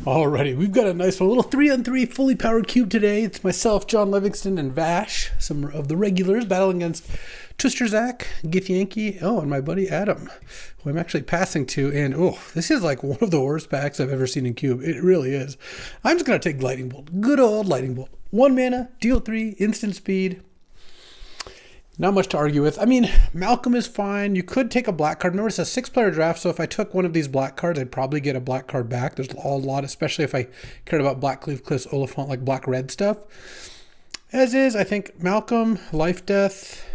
Alrighty, we've got a nice one, a little 3-on-3 fully powered cube today. It's myself, John Livingston, and Vash, some of the regulars, battling against Twister Zach, Githyanki, and my buddy Adam, who I'm actually passing to. And this is like one of the worst packs I've ever seen in cube. It really is. I'm just gonna take Lightning Bolt, good old Lightning Bolt. 1 mana, deal 3, instant speed. Not much to argue with. I mean, Malcolm is fine. You could take a black card. Remember, it's a 6-player draft, so if I took one of these black cards, I'd probably get a black card back. There's a lot, especially if I cared about Black Cleave Cliffs, Oliphant, like black-red stuff. As is, I think Malcolm, Life Death,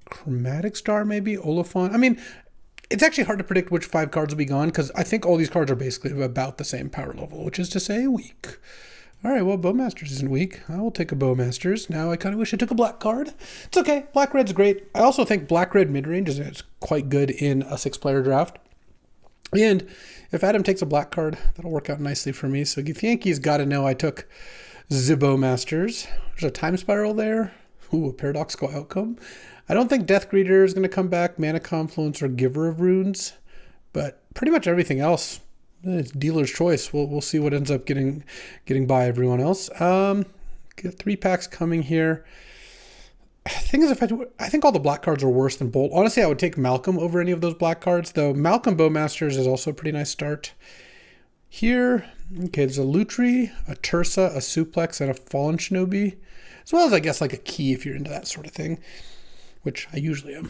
Chromatic Star maybe, Oliphant. I mean, it's actually hard to predict which 5 cards will be gone, because I think all these cards are basically about the same power level, which is to say weak. All right, well, Bowmasters isn't weak. I will take a Bowmasters. Now I kind of wish I took a black card. It's okay. Black-red's great. I also think black-red midrange is quite good in a 6-player draft. And if Adam takes a black card, that'll work out nicely for me. So Githyanki's got to know I took the Bowmasters. There's a Time Spiral there. Ooh, a paradoxical outcome. I don't think Death Greeter is going to come back, Mana Confluence, or Giver of Runes. But pretty much everything else, it's dealer's choice. We'll see what ends up getting by everyone else. Get 3 packs coming here. The thing is, I think all the black cards are worse than Bolt. Honestly, I would take Malcolm over any of those black cards, though Malcolm Bowmasters is also a pretty nice start. Here, okay, there's a Lutri, a Tursa, a Suplex, and a Fallen Shinobi, as well as, I guess, like a Key if you're into that sort of thing, which I usually am.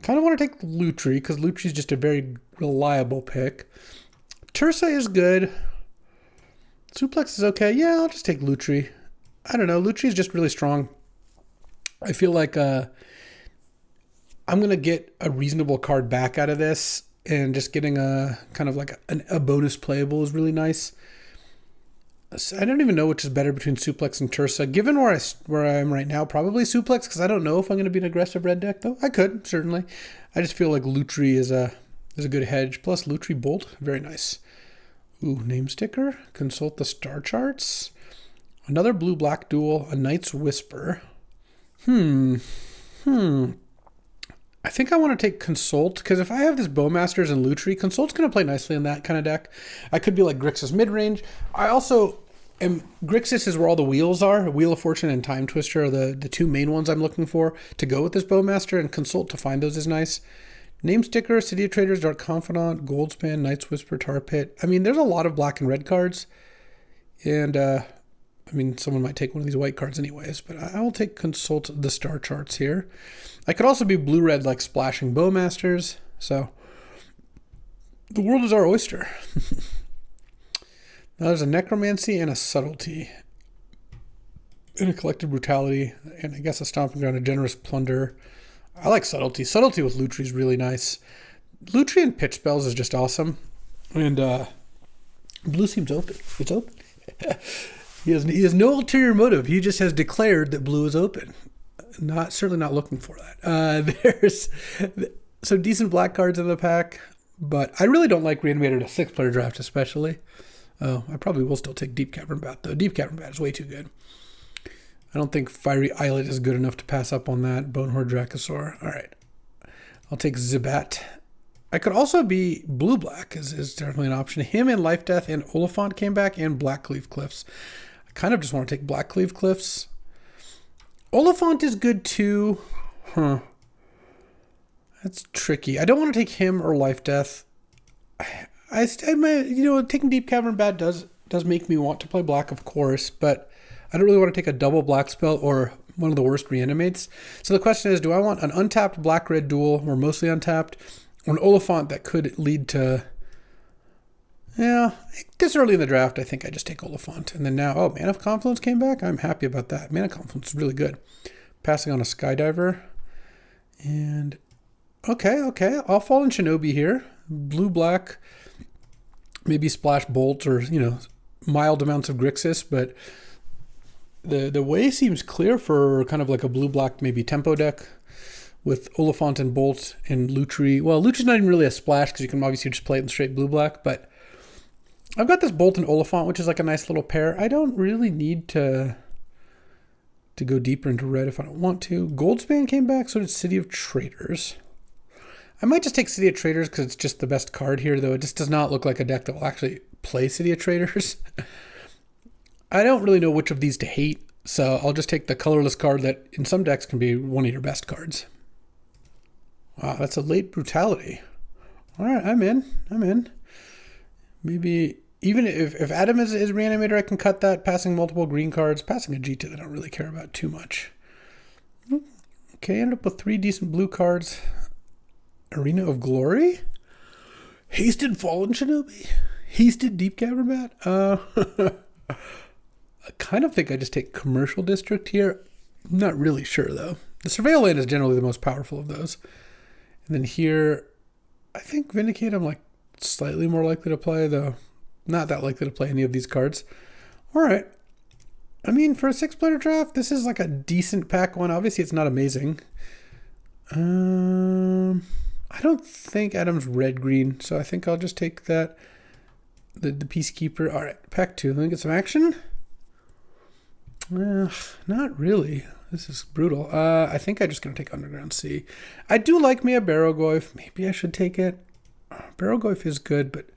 Kind of want to take Lutri, because Lutri is just a very reliable pick. Tursa is good. Suplex is okay. Yeah, I'll just take Lutri. I don't know. Lutri is just really strong. I feel like I'm going to get a reasonable card back out of this, and just getting a kind of like a bonus playable is really nice. I don't even know which is better between Suplex and Tursa. Given where I am right now, probably Suplex, because I don't know if I'm going to be an aggressive red deck, though. I could, certainly. I just feel like Lutri is a good hedge. Plus Lutri Bolt, very nice. Ooh, name sticker. Consult the star charts. Another blue-black duel, a Knight's Whisper. I think I want to take Consult, because if I have this Bowmasters and Lutri, Consult's going to play nicely in that kind of deck. I could be like Grixis midrange. I also am... Grixis is where all the wheels are. Wheel of Fortune and Time Twister are the 2 main ones I'm looking for to go with this Bowmaster, and Consult to find those is nice. Name sticker, City of Traders, Dark Confidant, Goldspan, Knight's Whisper, Tar Pit. I mean, there's a lot of black and red cards. And, I mean, someone might take one of these white cards anyways, but I will take Consult the star charts here. I could also be blue-red like Splashing Bowmasters, so the world is our oyster. Now there's a Necromancy and a Subtlety, and a Collective Brutality, and I guess a Stomping Ground, a Generous Plunder. I like Subtlety. Subtlety with Lutri is really nice. Lutri and Pitch Spells is just awesome, and blue seems open. It's open. He has no ulterior motive. He just has declared that blue is open. Certainly not looking for that. There's some decent black cards in the pack, but I really don't like Reanimator to 6-player draft, especially. I probably will still take Deep Cavern Bat, though. Deep Cavern Bat is way too good. I don't think Fiery Islet is good enough to pass up on that. Bonehorde Dracosaur. All right. I'll take Zibat. I could also be blue-black is definitely an option. Him and Life Death and Oliphant came back, and Black Cleave Cliffs. I kind of just want to take Black Cleave Cliffs. Oliphant is good too. That's tricky. I don't want to take him or Life Death. Taking Deep Cavern Bat does make me want to play black, of course, but I don't really want to take a double black spell or one of the worst reanimates. So the question is, do I want an untapped black-red duel, or mostly untapped, or an Oliphant that could lead to... Yeah, this early in the draft, I think I just take Oliphant. And then now, Mana Confluence came back? I'm happy about that. Mana Confluence is really good. Passing on a Skydiver. And, okay, I'll fall in Shinobi here. Blue-black, maybe Splash Bolt, or, mild amounts of Grixis, but the way seems clear for kind of like a blue-black, maybe tempo deck with Oliphant and Bolt and Lutri. Well, Lutri's not even really a splash, because you can obviously just play it in straight blue-black, but I've got this Bolt and Oliphant, which is like a nice little pair. I don't really need to go deeper into red if I don't want to. Goldspan came back, so did City of Traders. I might just take City of Traders because it's just the best card here, though. It just does not look like a deck that will actually play City of Traders. I don't really know which of these to hate, so I'll just take the colorless card that in some decks can be one of your best cards. Wow, that's a late Brutality. All right, I'm in. Maybe even if Adam is Reanimator, I can cut that, passing multiple green cards. Passing a G2 that I don't really care about too much. Okay, ended up with 3 decent blue cards. Arena of Glory? Hasted Fallen Shinobi? Hasted Deep Cavern Bat? I kind of think I just take Commercial District here. I'm not really sure, though. The Surveil Land is generally the most powerful of those. And then here, I think Vindicate I'm like slightly more likely to play, though not that likely to play any of these cards. All right. I mean, for a 6-player draft, this is like a decent pack one. Obviously, it's not amazing. I don't think Adam's red-green, so I think I'll just take that. The Peacekeeper. All right, pack 2. Let me get some action. Not really. This is brutal. I think I'm just going to take Underground Sea. I do like me a Barrogoyf. Maybe I should take it. Barrogoyf is good, but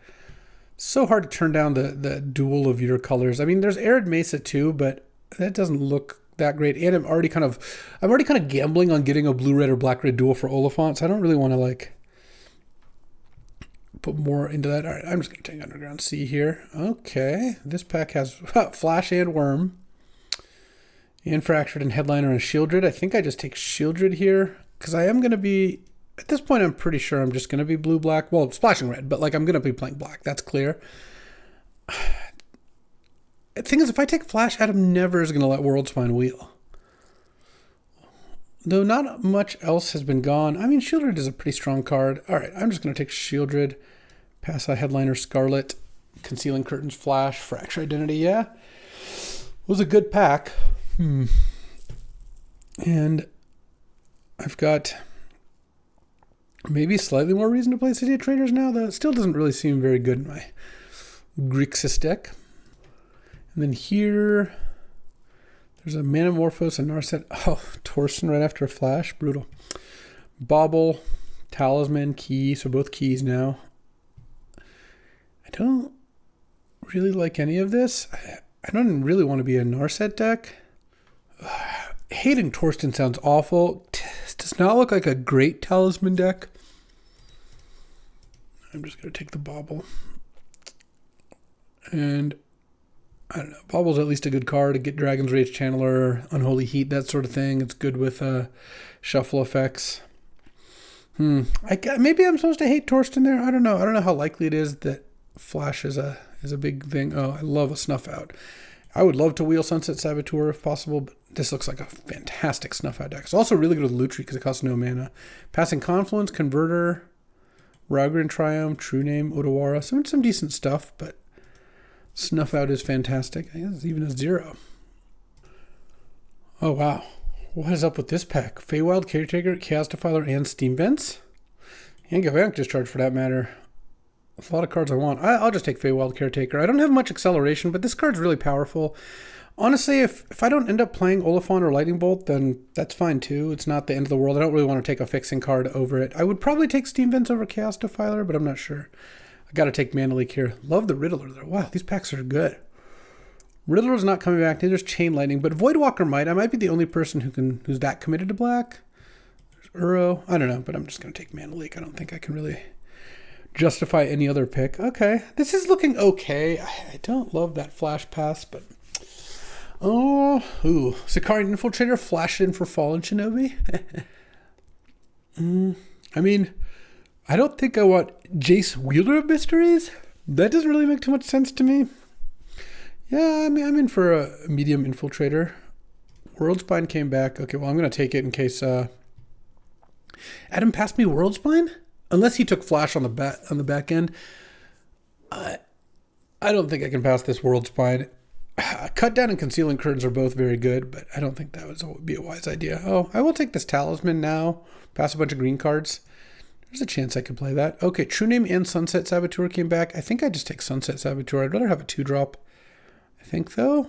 so hard to turn down the dual of your colors. I mean, there's Arid Mesa too, but that doesn't look that great. And I'm already kind of gambling on getting a blue-red or black-red dual for Oliphant, so I don't really want to like put more into that. All right, I'm just going to take Underground Sea here. Okay, this pack has Flash and Worm. And Fractured and Headliner and Shieldred. I think I just take Shieldred here because I am going to be, at this point, I'm pretty sure I'm just going to be blue-black. Well, splashing red, but like I'm going to be playing black. That's clear. The thing is, if I take Flash, Adam never is going to let Worldspine wheel. Though not much else has been gone. I mean, Shieldred is a pretty strong card. All right, I'm just going to take Shieldred, pass a Headliner Scarlet, Concealing Curtains, Flash, Fracture Identity. Yeah, it was a good pack. And I've got maybe slightly more reason to play City of Traders now, though it still doesn't really seem very good in my Grixis deck. And then here, there's a Manamorphose, a Narset. Oh, Torsten right after a Flash. Brutal. Bauble, Talisman, Key. So both keys now. I don't really like any of this. I don't really want to be a Narset deck. Hating Torsten sounds awful. This does not look like a great Talisman deck. I'm just going to take the Bauble. And I don't know. Bauble's at least a good card to get Dragon's Rage Channeler, Unholy Heat, that sort of thing. It's good with shuffle effects. Maybe I'm supposed to hate Torsten there. I don't know. I don't know how likely it is that Flash is a big thing. Oh, I love a Snuff Out. I would love to wheel Sunset Saboteur if possible, but this looks like a fantastic Snuff Out deck. It's also really good with Lutri because it costs no mana. Passing Confluence, Converter, Raugrin Triumph, True Name, Odawara. Some decent stuff, but Snuff Out is fantastic. I guess it's even a 0. Oh, wow. What is up with this pack? Feywild, Caretaker, Chaos Defiler, and Steam Vents? And Galvanic Discharge for that matter. A lot of cards I want. I'll just take Feywild Caretaker. I don't have much acceleration, but this card's really powerful. Honestly, if I don't end up playing Oliphant or Lightning Bolt, then that's fine too. It's not the end of the world. I don't really want to take a fixing card over it. I would probably take Steam Vents over Chaos Defiler, but I'm not sure. I got to take Mana Leak here. Love the Riddler there. Wow, these packs are good. Riddler's not coming back. Neither's Chain Lightning, but Voidwalker might. I might be the only person who's that committed to black. There's Uro. I don't know, but I'm just going to take Mana Leak. I don't think I can really justify any other pick. Okay, this is looking okay. I don't love that Flash pass, but Sicarian Infiltrator, flash in for Fallen Shinobi. I mean, I don't think I want Jace Wielder of Mysteries. That doesn't really make too much sense to me. Yeah, I mean, I'm in for a medium Infiltrator. Worldspine came back. Okay, well, I'm going to take it in case Adam passed me Worldspine? Unless he took Flash on the back end. I don't think I can pass this Worldspine. Cut Down and Concealing Curtains are both very good, but I don't think that would be a wise idea. Oh, I will take this Talisman now. Pass a bunch of green cards. There's a chance I could play that. Okay, True Name and Sunset Saboteur came back. I think I just take Sunset Saboteur. I'd rather have a 2-drop. I think, though.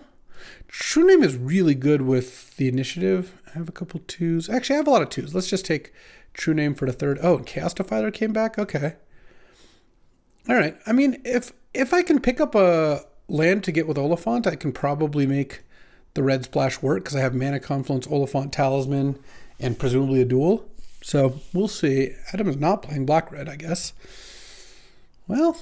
True Name is really good with the initiative. I have a couple twos. Actually, I have a lot of twos. Let's just take True Name for the third. Oh, and Chaos Defiler came back? Okay. All right. I mean, if I can pick up a land to get with Oliphant, I can probably make the red splash work because I have Mana Confluence, Oliphant, Talisman, and presumably a duel. So we'll see. Adam is not playing black-red, I guess. Well,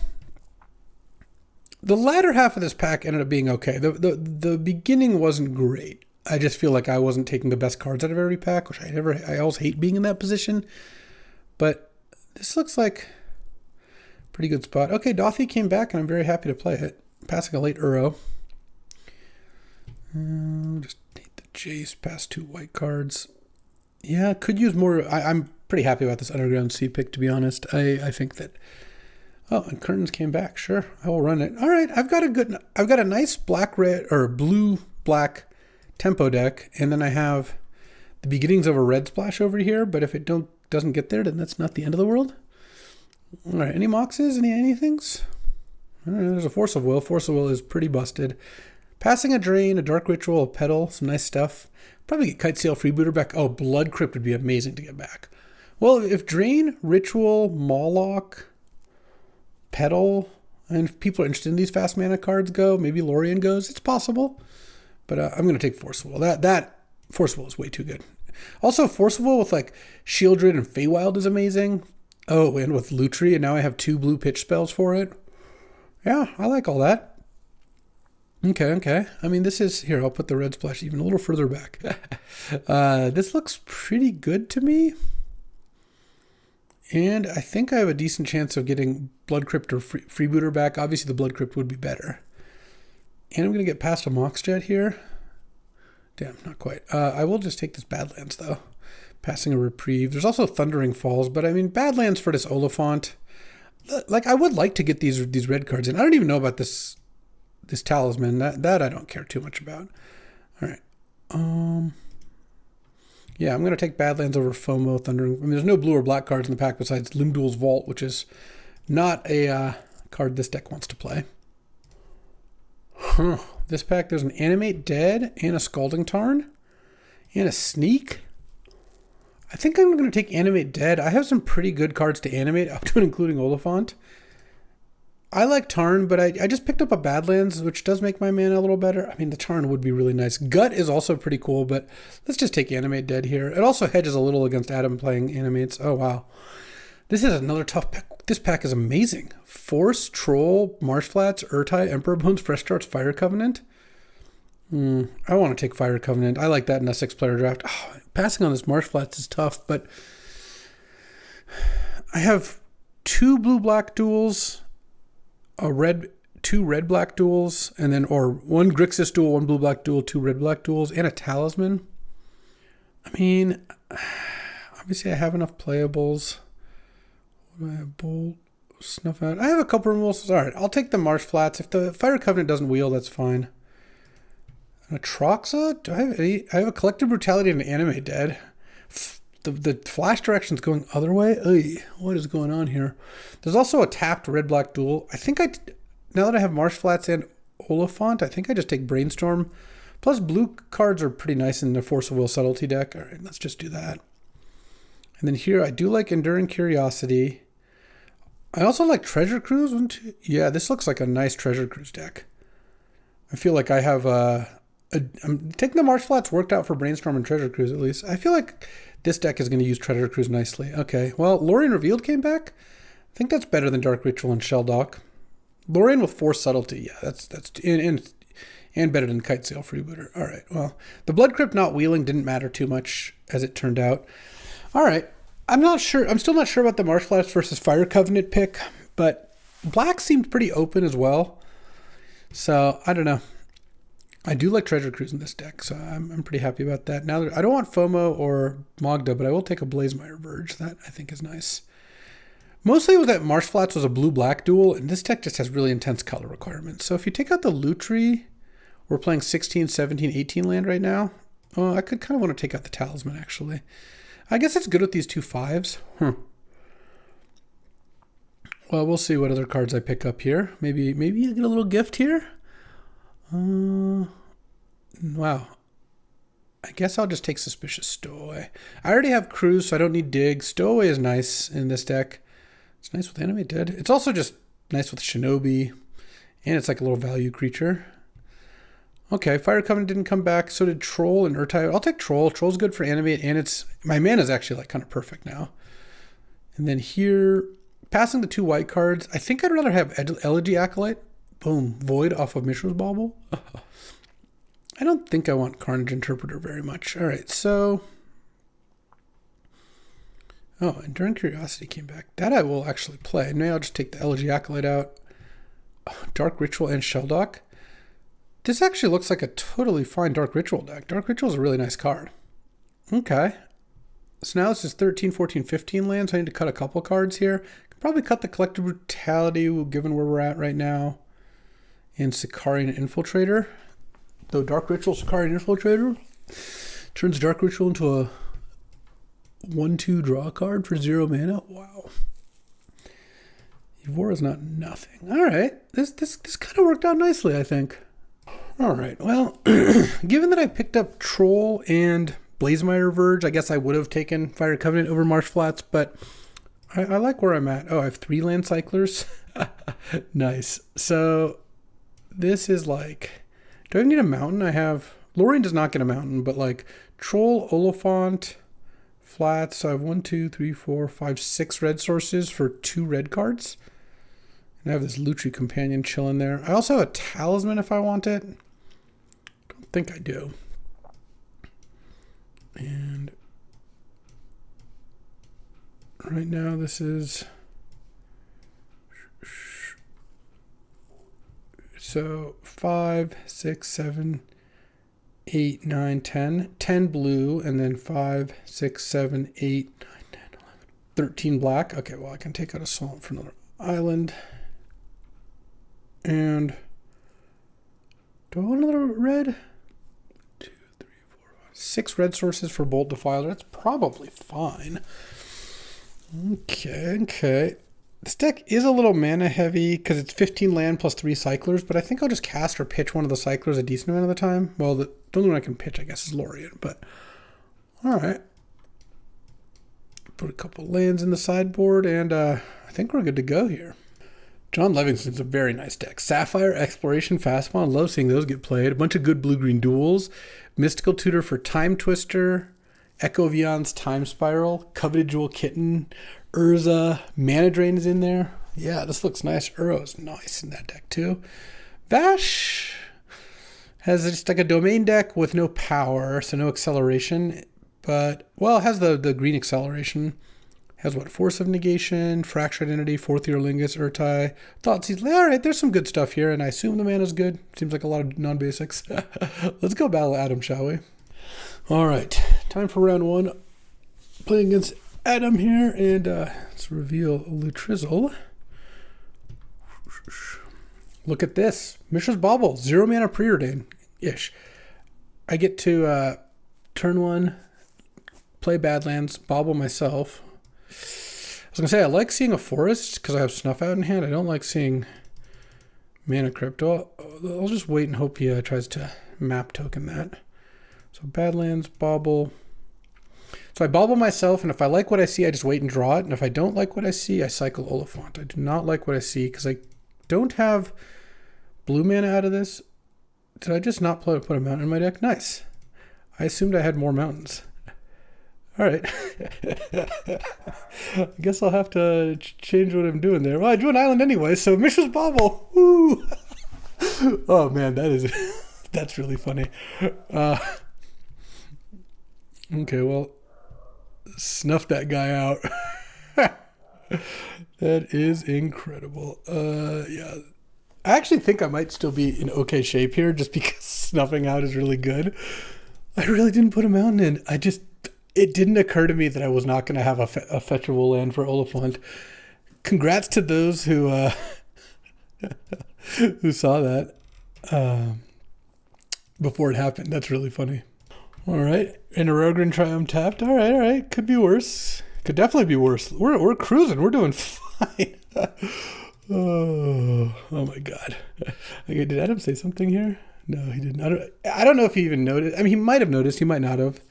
the latter half of this pack ended up being okay. The beginning wasn't great. I just feel like I wasn't taking the best cards out of every pack, which I always hate being in that position. But this looks like a pretty good spot. Okay, Dothy came back, and I'm very happy to play it. Passing a late Uro. Just take the Jace, pass 2 white cards. Yeah, could use more. I'm pretty happy about this Underground Sea pick, to be honest. I think that... Oh, and Curtains came back. Sure, I will run it. All right, I've got a nice black-red, or blue-black tempo deck, and then I have the beginnings of a red splash over here, but if it doesn't get there, then that's not the end of the world. All right, any Moxes? Anythings? All right, there's a Force of Will. Force of Will is pretty busted. Passing a Drain, a Dark Ritual, a Petal, some nice stuff. Probably get Kitesail Freebooter back. Oh, Blood Crypt would be amazing to get back. Well, if Drain, Ritual, Mawloc, Petal, and if people are interested in these fast mana cards go, maybe Lorien goes, it's possible. But I'm going to take Force of Will. That Force of Will is way too good. Also, Force of Will with like Shieldred and Feywild is amazing. Oh, and with Lutri, and now I have 2 blue pitch spells for it. Yeah, I like all that. Okay. I mean, this is... Here, I'll put the red splash even a little further back. This looks pretty good to me. And I think I have a decent chance of getting Blood Crypt or Freebooter back. Obviously, the Blood Crypt would be better. And I'm going to get past a Moxjet here. Damn, not quite. I will just take this Badlands, though. Passing a Reprieve. There's also Thundering Falls, but I mean, Badlands for this Oliphant. Like, I would like to get these red cards in. I don't even know about this Talisman. That I don't care too much about. All right. Yeah, I'm going to take Badlands over FOMO, Thundering. I mean, there's no blue or black cards in the pack besides Limdul's Vault, which is not a card this deck wants to play. This pack, there's an Animate Dead and a Scalding Tarn and a Sneak. I think I'm going to take Animate Dead. I have some pretty good cards to animate, up to and including Oliphant. I like Tarn, but I just picked up a Badlands, which does make my mana a little better. I mean, the Tarn would be really nice. Gut is also pretty cool, but let's just take Animate Dead here. It also hedges a little against Adam playing Animates. Oh, wow. This is another tough pack. This pack is amazing. Force, Troll, Marsh Flats, Urtai, Emperor Bones, Fresh Starts, Fire Covenant. I want to take Fire Covenant. I like that in a 6-player draft. Oh, passing on this Marsh Flats is tough, but I have 2 blue-black duels, 2 red-black duels, and then, or 1 Grixis duel, 1 blue-black duel, 2 red-black duels, and a Talisman. I mean, obviously I have enough playables. What do I have? Bolt, Snuff Out. I have a couple removals. All right, I'll take the Marsh Flats. If the Fire Covenant doesn't wheel, that's fine. A Troxa? Do I have any? I have a Collective Brutality and an Animate Dead. The flash direction's going other way. Ugh, what is going on here? There's also a tapped red-black duel. I think now that I have Marsh Flats and Oliphant, I think I just take Brainstorm. Plus, blue cards are pretty nice in the Force of Will Subtlety deck. All right, let's just do that. And then here, I do like Enduring Curiosity. I also like Treasure Cruise. Yeah, this looks like a nice Treasure Cruise deck. I feel like I have I'm taking the Marsh Flats worked out for Brainstorm and Treasure Cruise, at least. I feel like this deck is going to use Treasure Cruise nicely. Okay, well, Lorien Revealed came back. I think that's better than Dark Ritual and Shelldock. Lorien with Force Subtlety, yeah, that's and better than Kitesail Freebooter. All right, well, the Blood Crypt not wheeling didn't matter too much, as it turned out. All right, I'm still not sure about the Marsh Flats versus Fire Covenant pick, but black seemed pretty open as well. So, I don't know. I do like Treasure Cruise in this deck, so I'm pretty happy about that. Now, I don't want FOMO or Mogda, but I will take a Blazemire Verge. That, I think, is nice. Mostly with that Marsh Flats was a blue-black duel, and this deck just has really intense color requirements. So if you take out the Lutri, we're playing 16, 17, 18 land right now. I could kind of want to take out the Talisman, actually. I guess it's good with these 2 5s. Well, we'll see what other cards I pick up here. Maybe you get a little gift here. Wow. I guess I'll just take Suspicious Stowaway. I already have Cruise, so I don't need Dig. Stowaway is nice in this deck. It's nice with Animate Dead. It's also just nice with Shinobi. And it's like a little value creature. Okay, Fire Covenant didn't come back. So did Troll and Urtai. I'll take Troll. Troll's good for Animate, and it's my mana is actually like kind of perfect now. And then here, passing the 2 white cards, I think I'd rather have Elegy Acolyte. Boom. Void off of Mishra's Bauble. I don't think I want Carnage Interpreter very much. All right, so... Oh, Enduring Curiosity came back. That I will actually play. Maybe I'll just take the Elegy Acolyte out. Oh, Dark Ritual and Sheldock. This actually looks like a totally fine Dark Ritual deck. Dark Ritual is a really nice card. Okay. So now it's just 13, 14, 15 lands. I need to cut a couple cards here. Could probably cut the Collective Brutality, given where we're at right now. And Sicarian Infiltrator. Though Dark Ritual, Sicarian Infiltrator turns Dark Ritual into a 1/2 draw card for 0 mana. Wow. Evora's not nothing. All right. This kind of worked out nicely, I think. All right. Well, given that I picked up Troll and Blazemire Verge, I guess I would have taken Fire Covenant over Marsh Flats, but I like where I'm at. Oh, I have 3 land cyclers. Nice. So this is like... Do I need a mountain? I have... Lorien does not get a mountain, but like Troll, Oliphant, Flats. So I have 1, 2, 3, 4, 5, 6 red sources for 2 red cards. And I have this Lutri Companion chilling there. I also have a Talisman if I want it. Don't think I do. And right now this is... So 5, 6, 7, 8, 9, 10. 10 blue, and then 5, 6, 7, 8, 9, 10, 11, 13 black. Okay, well, I can take out a Assault for another island. And do I want another red? 2, 3, 4, 5, 6 red sources for Bolt Defiler. That's probably fine. Okay. This deck is a little mana heavy because it's 15 land plus 3 cyclers, but I think I'll just cast or pitch one of the cyclers a decent amount of the time. Well, the only one I can pitch, I guess, is Lorien, but all right. Put a couple lands in the sideboard, and I think we're good to go here. John Livingston's a very nice deck. Sapphire, Exploration, Fastball. Love seeing those get played. A bunch of good blue-green duels. Mystical Tutor for Time Twister. Echo Vion's Time Spiral. Coveted Jewel Kitten. Urza, Mana Drain is in there. Yeah, this looks nice. Uro's nice in that deck too. Vash has just like a domain deck with no power, so no acceleration. But, well, it has the green acceleration. Has what? Force of Negation, Fractured Identity, Fourth Year Lingus, Urtai. Thoughtseize. All right, there's some good stuff here, and I assume the mana's good. Seems like a lot of non-basics. Let's go battle Adam, shall we? All right, time for round 1. Playing against Adam here, and let's reveal Lutrizzle. Look at this. Mishra's Bauble, 0 mana preordain-ish. I get to turn 1, play Badlands, Bauble myself. I was going to say, I like seeing a forest because I have Snuff Out in hand. I don't like seeing Mana Crypt. I'll just wait and hope he tries to map token that. So Badlands, Bauble. So I Bauble myself, and if I like what I see, I just wait and draw it. And if I don't like what I see, I cycle Oliphant. I do not like what I see because I don't have blue mana out of this. Did I just not put a mountain in my deck? Nice. I assumed I had more mountains. All right. I guess I'll have to change what I'm doing there. Well, I drew an island anyway, so Mishra's Bauble. Woo! Oh, man, that's really funny. Okay, well, snuff that guy out. That is incredible. Yeah. I actually think I might still be in okay shape here just because snuffing out is really good. I really didn't put a mountain in. It didn't occur to me that I was not going to have a fetchable land for Oliphant. Congrats to those who who saw that before it happened. That's really funny. All right. And a Rogran Triumph tapped. All right. Could be worse. Could definitely be worse. We're cruising. We're doing fine. Oh my God. Okay, did Adam say something here? No, he didn't. I don't know if he even noticed. I mean, he might have noticed. He might not have.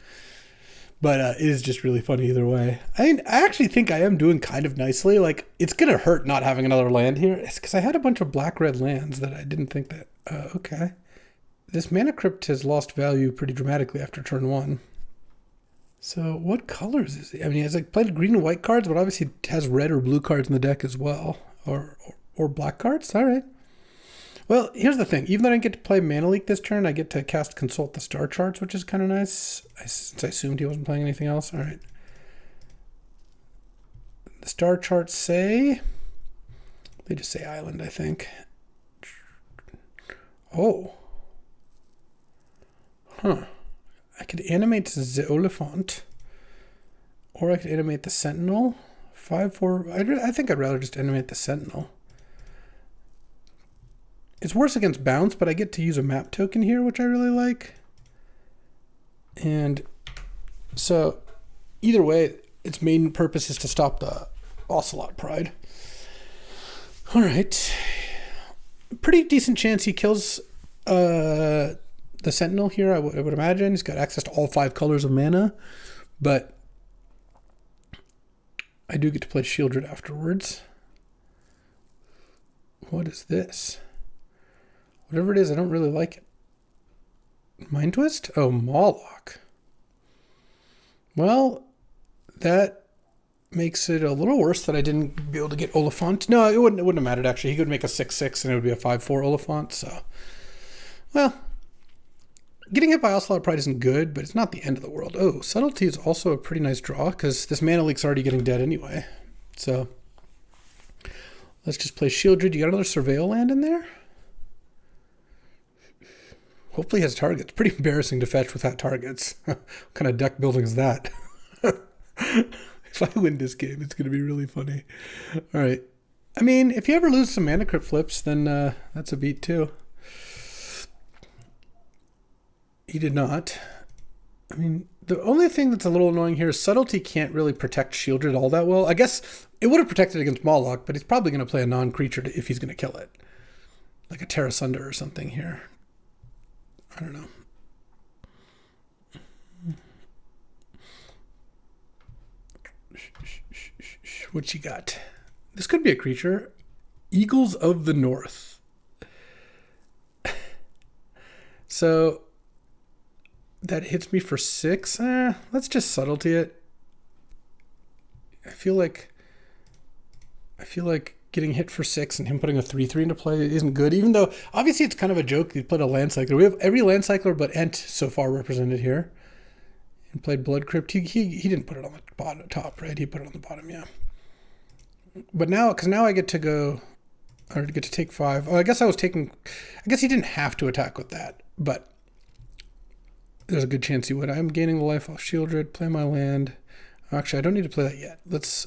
But it is just really funny either way. I mean, I actually think I am doing kind of nicely. Like, it's going to hurt not having another land here. It's because I had a bunch of black-red lands that I didn't think that... okay. This Mana Crypt has lost value pretty dramatically after turn 1. So, what colors is he? I mean, he has like played green and white cards, but obviously it has red or blue cards in the deck as well. Or black cards? All right. Well, here's the thing. Even though I didn't get to play Mana Leak this turn, I get to cast Consult the Star Charts, which is kind of nice. Since I assumed he wasn't playing anything else. All right. The Star Charts say... They just say Island, I think. Oh. Huh. I could animate the Oliphant. Or I could animate the Sentinel. 5/4... I think I'd rather just animate the Sentinel. It's worse against bounce, but I get to use a map token here, which I really like. And so either way, its main purpose is to stop the Ocelot Pride. All right. Pretty decent chance he kills the Sentinel here, I would imagine. He's got access to all 5 colors of mana, but I do get to play Shieldred afterwards. What is this? Whatever it is, I don't really like it. Mind Twist? Oh, Moloch. Well, that makes it a little worse that I didn't be able to get Oliphant. No, it wouldn't have mattered, actually. He could make a 6/6 and it would be a 5/4 Oliphant, so... Well, getting hit by Ocelot Pride isn't good, but it's not the end of the world. Oh, Subtlety is also a pretty nice draw, because this Mana Leak's already getting dead anyway. So, let's just play Shieldred. You got another Surveil land in there? Hopefully he has targets. Pretty embarrassing to fetch without targets. What kind of deck building is that? If I win this game, it's going to be really funny. All right. I mean, if you ever lose some Mana Crypt flips, then that's a beat too. He did not. I mean, the only thing that's a little annoying here is Subtlety can't really protect Shieldred all that well. I guess it would have protected against Moloch, but he's probably going to play a non-creature if he's going to kill it. Like a Terra Sunder or something here. I don't know. What you got? This could be a creature. Eagles of the North. So that hits me for 6. Let's just Subtlety it. I feel like getting hit for 6 and him putting a 3/3 into play isn't good, even though obviously it's kind of a joke. He played a land cycler. We have every land cycler but Ent so far represented here. And played Blood Crypt. He didn't put it on the bottom, top, right? He put it on the bottom, yeah. But now, because now I get to go, or get to take 5. Oh, I guess he didn't have to attack with that, but there's a good chance he would. I'm gaining the life off Shieldred, play my land. Actually, I don't need to play that yet. Let's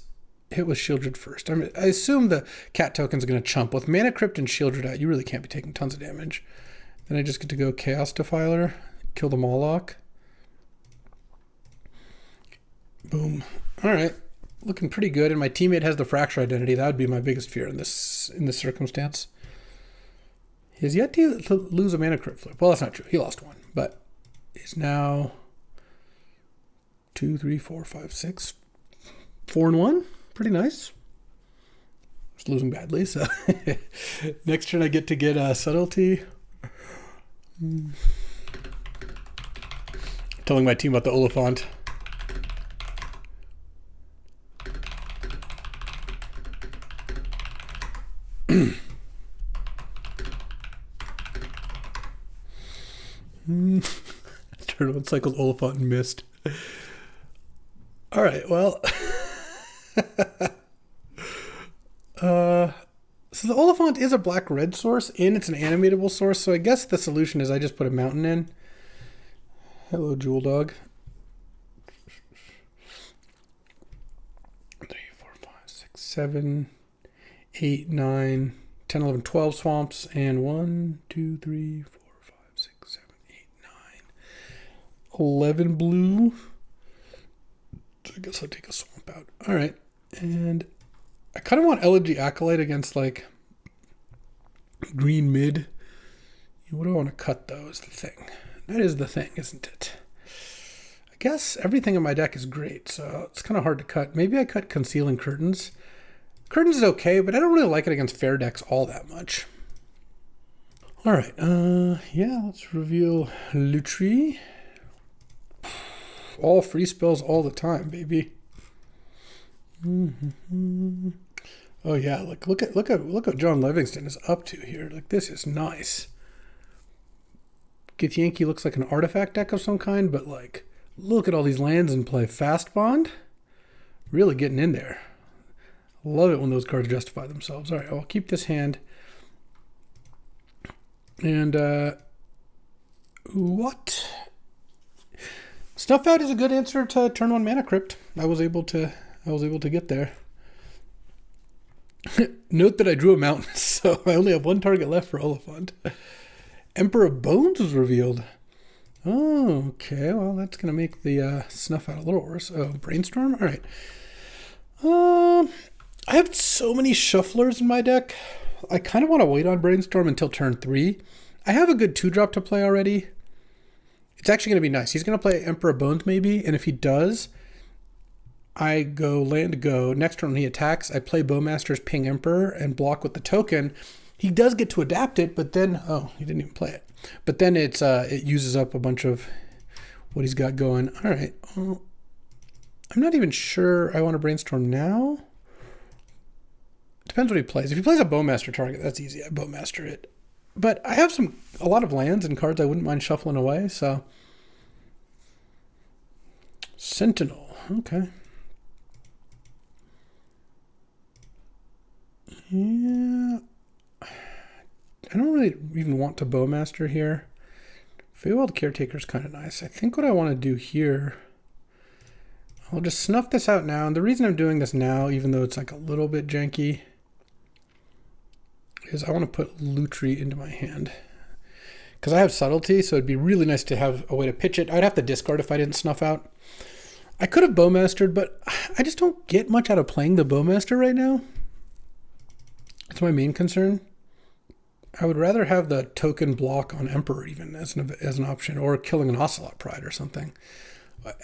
hit with Shieldred first. I assume the cat token's going to chump. With Mana Crypt and Shieldred out, you really can't be taking tons of damage. Then I just get to go Chaos Defiler, kill the Moloch. Boom. All right. Looking pretty good. And my teammate has the Fracture Identity. That would be my biggest fear in this circumstance. He has yet to lose a Mana Crypt flip. Well, that's not true. He lost one. But he's now 2, 3, 4, 5, 6. 4-1. Pretty nice. Just losing badly. So next turn I get to get Subtlety. Telling my team about the Oliphant. Turn 1 cycles Oliphant and missed. All right, well. So the Oliphant is a black-red source, and it's an animatable source, so I guess the solution is I just put a mountain in. Hello, Jewel Dog. 3, 4, 5, 6, 7, 8, 9, 10, 11, 12 swamps, and 1, 2, 3, 4, 5, 6, 7, 8, 9, 11 blue. So I guess I'll take a swamp out. All right, and I kind of want Elegy Acolyte against like green mid. What do I want to cut, though, is the thing. That is the thing, isn't it? I guess everything in my deck is great, so it's kind of hard to cut. Maybe I cut Concealing Curtains. Curtains is okay, but I don't really like it against fair decks all that much. All right, yeah, let's reveal Lutri. All free spells all the time, baby. Oh yeah, look what John Livingston is up to here. Like, this is nice. Githyanki looks like an artifact deck of some kind, but like, look at all these lands in play. Fast Bond, really getting in there. Love it when those cards justify themselves. All right, I'll keep this hand. And what? Snuff Out is a good answer to turn 1 Mana Crypt. I was able to get there. Note that I drew a mountain, so I only have 1 target left for Oliphant. Emperor of Bones was revealed. Oh, okay. Well, that's gonna make the Snuff Out a little worse. Oh, Brainstorm. All right. I have so many shufflers in my deck. I kind of want to wait on Brainstorm until turn 3. I have a good 2-drop to play already. It's actually going to be nice. He's going to play Emperor of Bones maybe, and if he does, I go land go. Next turn when he attacks, I play Bowmaster's Ping Emperor and block with the token. He does get to adapt it, but then, oh, he didn't even play it. But then it uses up a bunch of what he's got going. All right. Well, I'm not even sure I want to Brainstorm now. Depends what he plays. If he plays a Bowmaster target, that's easy. I Bowmaster it. But I have a lot of lands and cards I wouldn't mind shuffling away, so. Sentinel. Okay. Yeah. I don't really even want to Bowmaster here. Feywild Caretaker is kind of nice. I think what I want to do here, I'll just snuff this out now. And the reason I'm doing this now, even though it's like a little bit janky, is I want to put Lutri into my hand. Because I have Subtlety, so it'd be really nice to have a way to pitch it. I'd have to discard if I didn't snuff out. I could have Bowmastered, but I just don't get much out of playing the Bowmaster right now. That's my main concern. I would rather have the token block on Emperor even as an option, or killing an Ocelot Pride or something.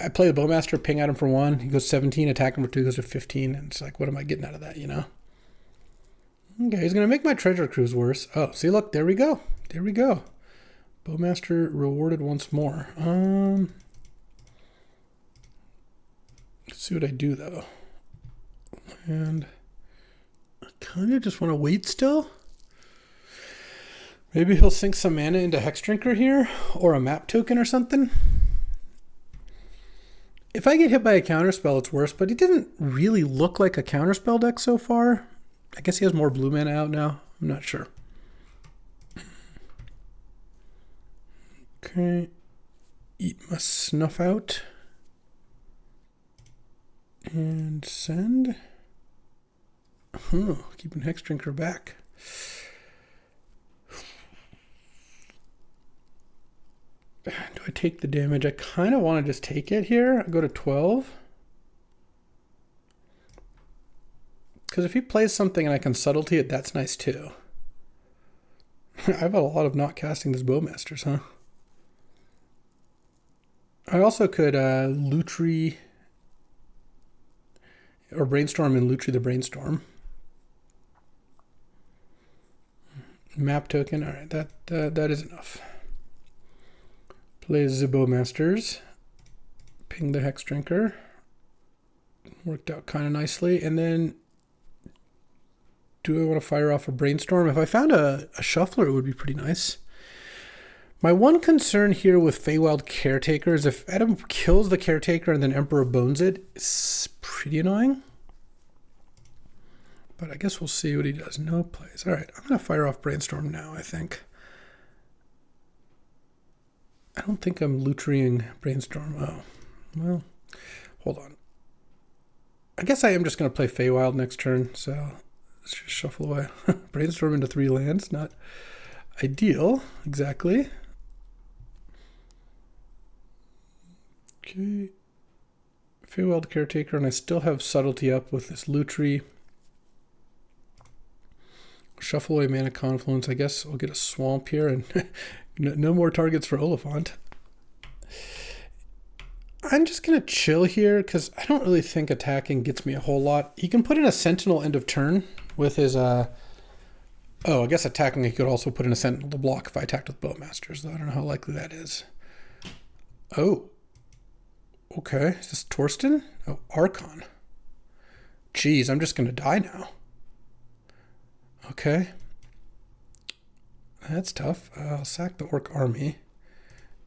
I play the Bowmaster, ping at him for 1. He goes 17, attack him for 2, goes to 15. And it's like, what am I getting out of that, you know? Okay, he's going to make my Treasure Cruise worse. Oh, see, look, there we go. There we go. Bowmaster rewarded once more. Let's see what I do, though. And I kind of just want to wait still. Maybe he'll sink some mana into Hexdrinker here, or a map token or something. If I get hit by a counterspell, it's worse, but he didn't really look like a counterspell deck so far. I guess he has more blue mana out now. I'm not sure. Okay. Eat my Snuff Out. And send. Oh, keeping Hexdrinker back. Do I take the damage? I kind of want to just take it here. I go to 12. Because if he plays something and I can Subtlety it, that's nice too. I have a lot of not casting this Bowmasters, huh? I also could Lutri or Brainstorm and Lutri the Brainstorm. Map token. All right, that is enough. Play the Bowmasters. Ping the Hexdrinker. Worked out kind of nicely. And then do I want to fire off a Brainstorm? If I found a Shuffler, it would be pretty nice. My one concern here with Feywild Caretaker is if Adam kills the Caretaker and then Emperor Bones it, it's pretty annoying. But I guess we'll see what he does. No plays. All right, I'm going to fire off Brainstorm now, I think. I don't think I'm Lutriing Brainstorm. Oh, well, hold on. I guess I am just going to play Feywild next turn, so let's just shuffle away. Brainstorm into 3 lands, not ideal, exactly. Okay. Feywild Caretaker, and I still have Subtlety up with this Lutri. Shuffle away Mana Confluence. I guess we'll get a Swamp here, and no more targets for Oliphant. I'm just going to chill here because I don't really think attacking gets me a whole lot. He can put in a Sentinel end of turn with his... Oh, I guess attacking he could also put in a Sentinel to block if I attacked with Bowmasters, though I don't know how likely that is. Oh. Okay. Is this Torsten? Oh, Archon. Jeez, I'm just going to die now. Okay. That's tough. I'll sack the Orc army.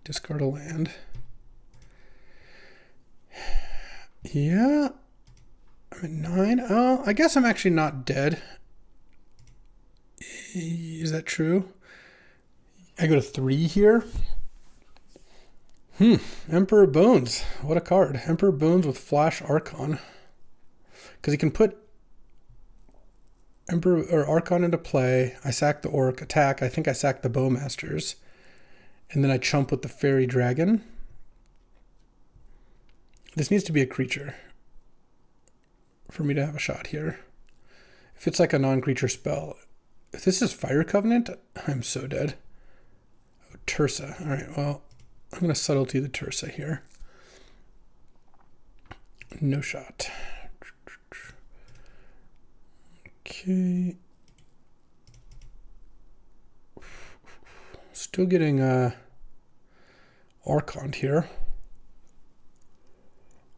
Discard a land. Yeah. I'm at 9. Oh, I guess I'm actually not dead. Is that true? I go to 3 here. Emperor Bones. What a card. Emperor Bones with Flash Archon. Because he can put Emperor or Archon into play. I sack the Orc, attack. I think I sack the Bowmasters. And then I chump with the Fairy Dragon. This needs to be a creature for me to have a shot here. If it's like a non-creature spell. If this is Fire Covenant, I'm so dead. Oh, Tursa. All right, well, I'm going to Subtlety the Tursa here. No shot. Okay. Still getting Archon here.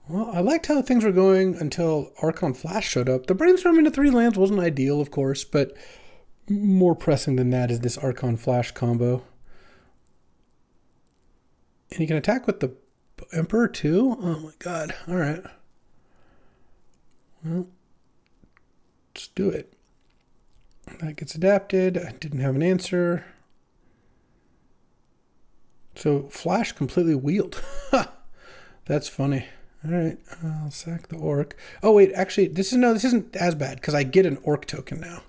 Well, I liked how things were going until Archon Flash showed up. The brainstorm into 3 lands wasn't ideal, of course, but more pressing than that is this Archon Flash combo. And you can attack with the Emperor too? Oh my god. Alright. Well, let's do it. That gets adapted. I didn't have an answer. So Flash completely wheeled. That's funny. All right, I'll sack the Orc. Oh wait, actually, this isn't as bad because I get an Orc token now.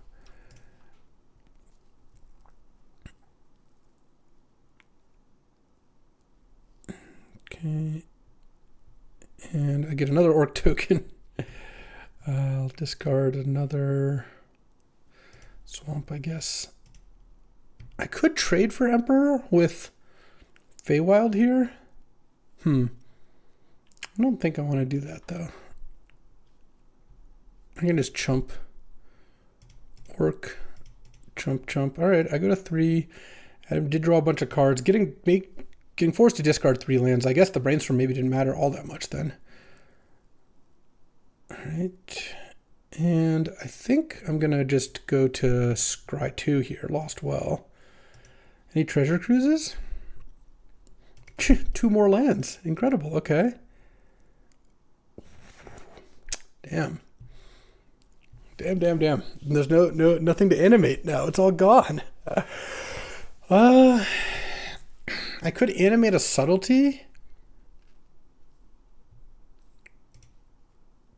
Okay, and I get another Orc token. I'll discard another Swamp, I guess. I could trade for Emperor with Feywild here. I don't think I want to do that, though. I can just chump. Orc. Chump. All right, I go to 3. I did draw a bunch of cards. Getting forced to discard 3 lands. I guess the brainstorm maybe didn't matter all that much then. All right. And I think I'm going to just go to Scry 2 here. Lost Well. Any treasure cruises? 2 more lands. Incredible. Okay. Damn. There's nothing to animate now. It's all gone. I could animate a Subtlety.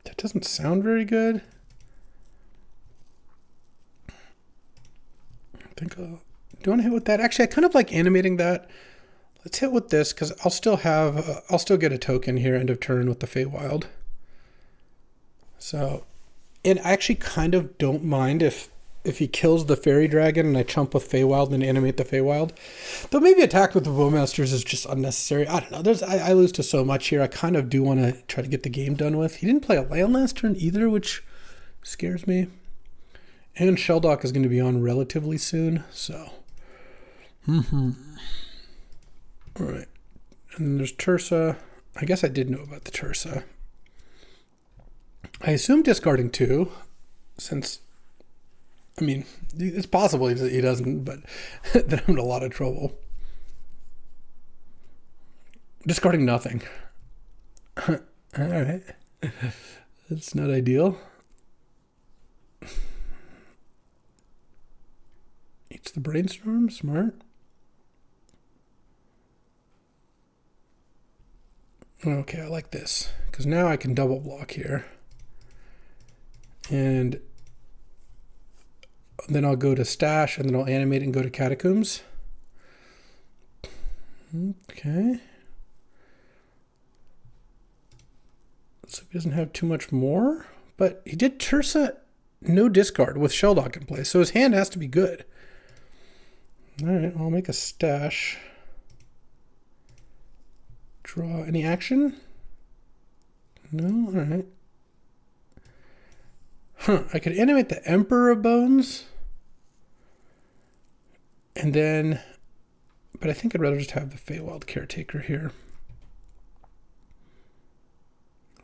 That doesn't sound very good. I think do you want to hit with that? Actually, I kind of like animating that. Let's hit with this because I'll still get a token here end of turn with the Feywild. So, and I actually kind of don't mind if he kills the Fairy Dragon and I chump with Feywild and animate the Feywild. Though maybe attack with the Bowmasters is just unnecessary. I don't know. I lose to so much here. I kind of do want to try to get the game done with. He didn't play a land last turn either, which scares me. And Shelldock is going to be on relatively soon, so. All right. And then there's Tursa. I guess I did know about the Tursa. I assume discarding 2, since, I mean, it's possible he doesn't, but then I'm in a lot of trouble. Discarding nothing. All right. That's not ideal. Eats the brainstorm. Smart. Okay, I like this, because now I can double block here. And then I'll go to Stash, and then I'll animate and go to Catacombs. Okay. So he doesn't have too much more, but he did Tursa no discard with Shelldock in place, so his hand has to be good. All right, I'll make a stash. Draw any action? No, all right. Huh, I could animate the Emperor of Bones. And then, but I think I'd rather just have the Feywild Caretaker here.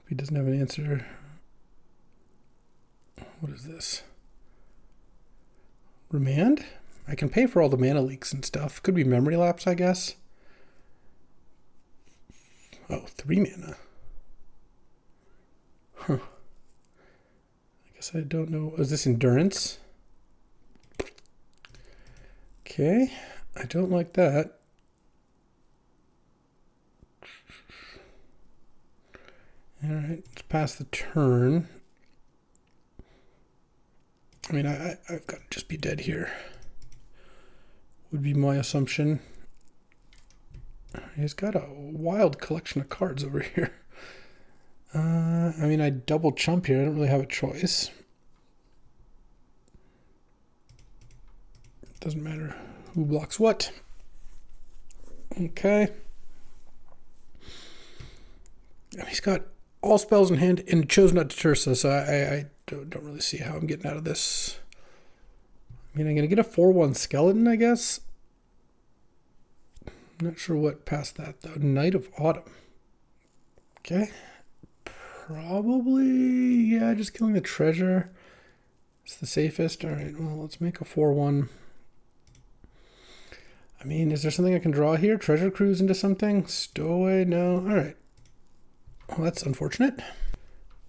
If he doesn't have an answer. What is this? Remand? I can pay for all the mana leaks and stuff. Could be memory lapse, I guess. Oh, 3 mana. Huh. I guess I don't know. Is this endurance? Okay. I don't like that. All right. Let's pass the turn. I mean, I've got to just be dead here. Would be my assumption. He's got a wild collection of cards over here. I mean, I double chump here. I don't really have a choice. Doesn't matter who blocks what. Okay. He's got all spells in hand and chose not to Tursa, so I don't really see how I'm getting out of this. I mean, I'm going to get a 4/1 skeleton, I guess. I'm not sure what past that, though. Knight of Autumn. Okay. Probably, yeah, just killing the treasure. It's the safest. All right, well, let's make a 4/1. I mean, is there something I can draw here? Treasure Cruise into something? Stowaway? No. All right. Well, that's unfortunate.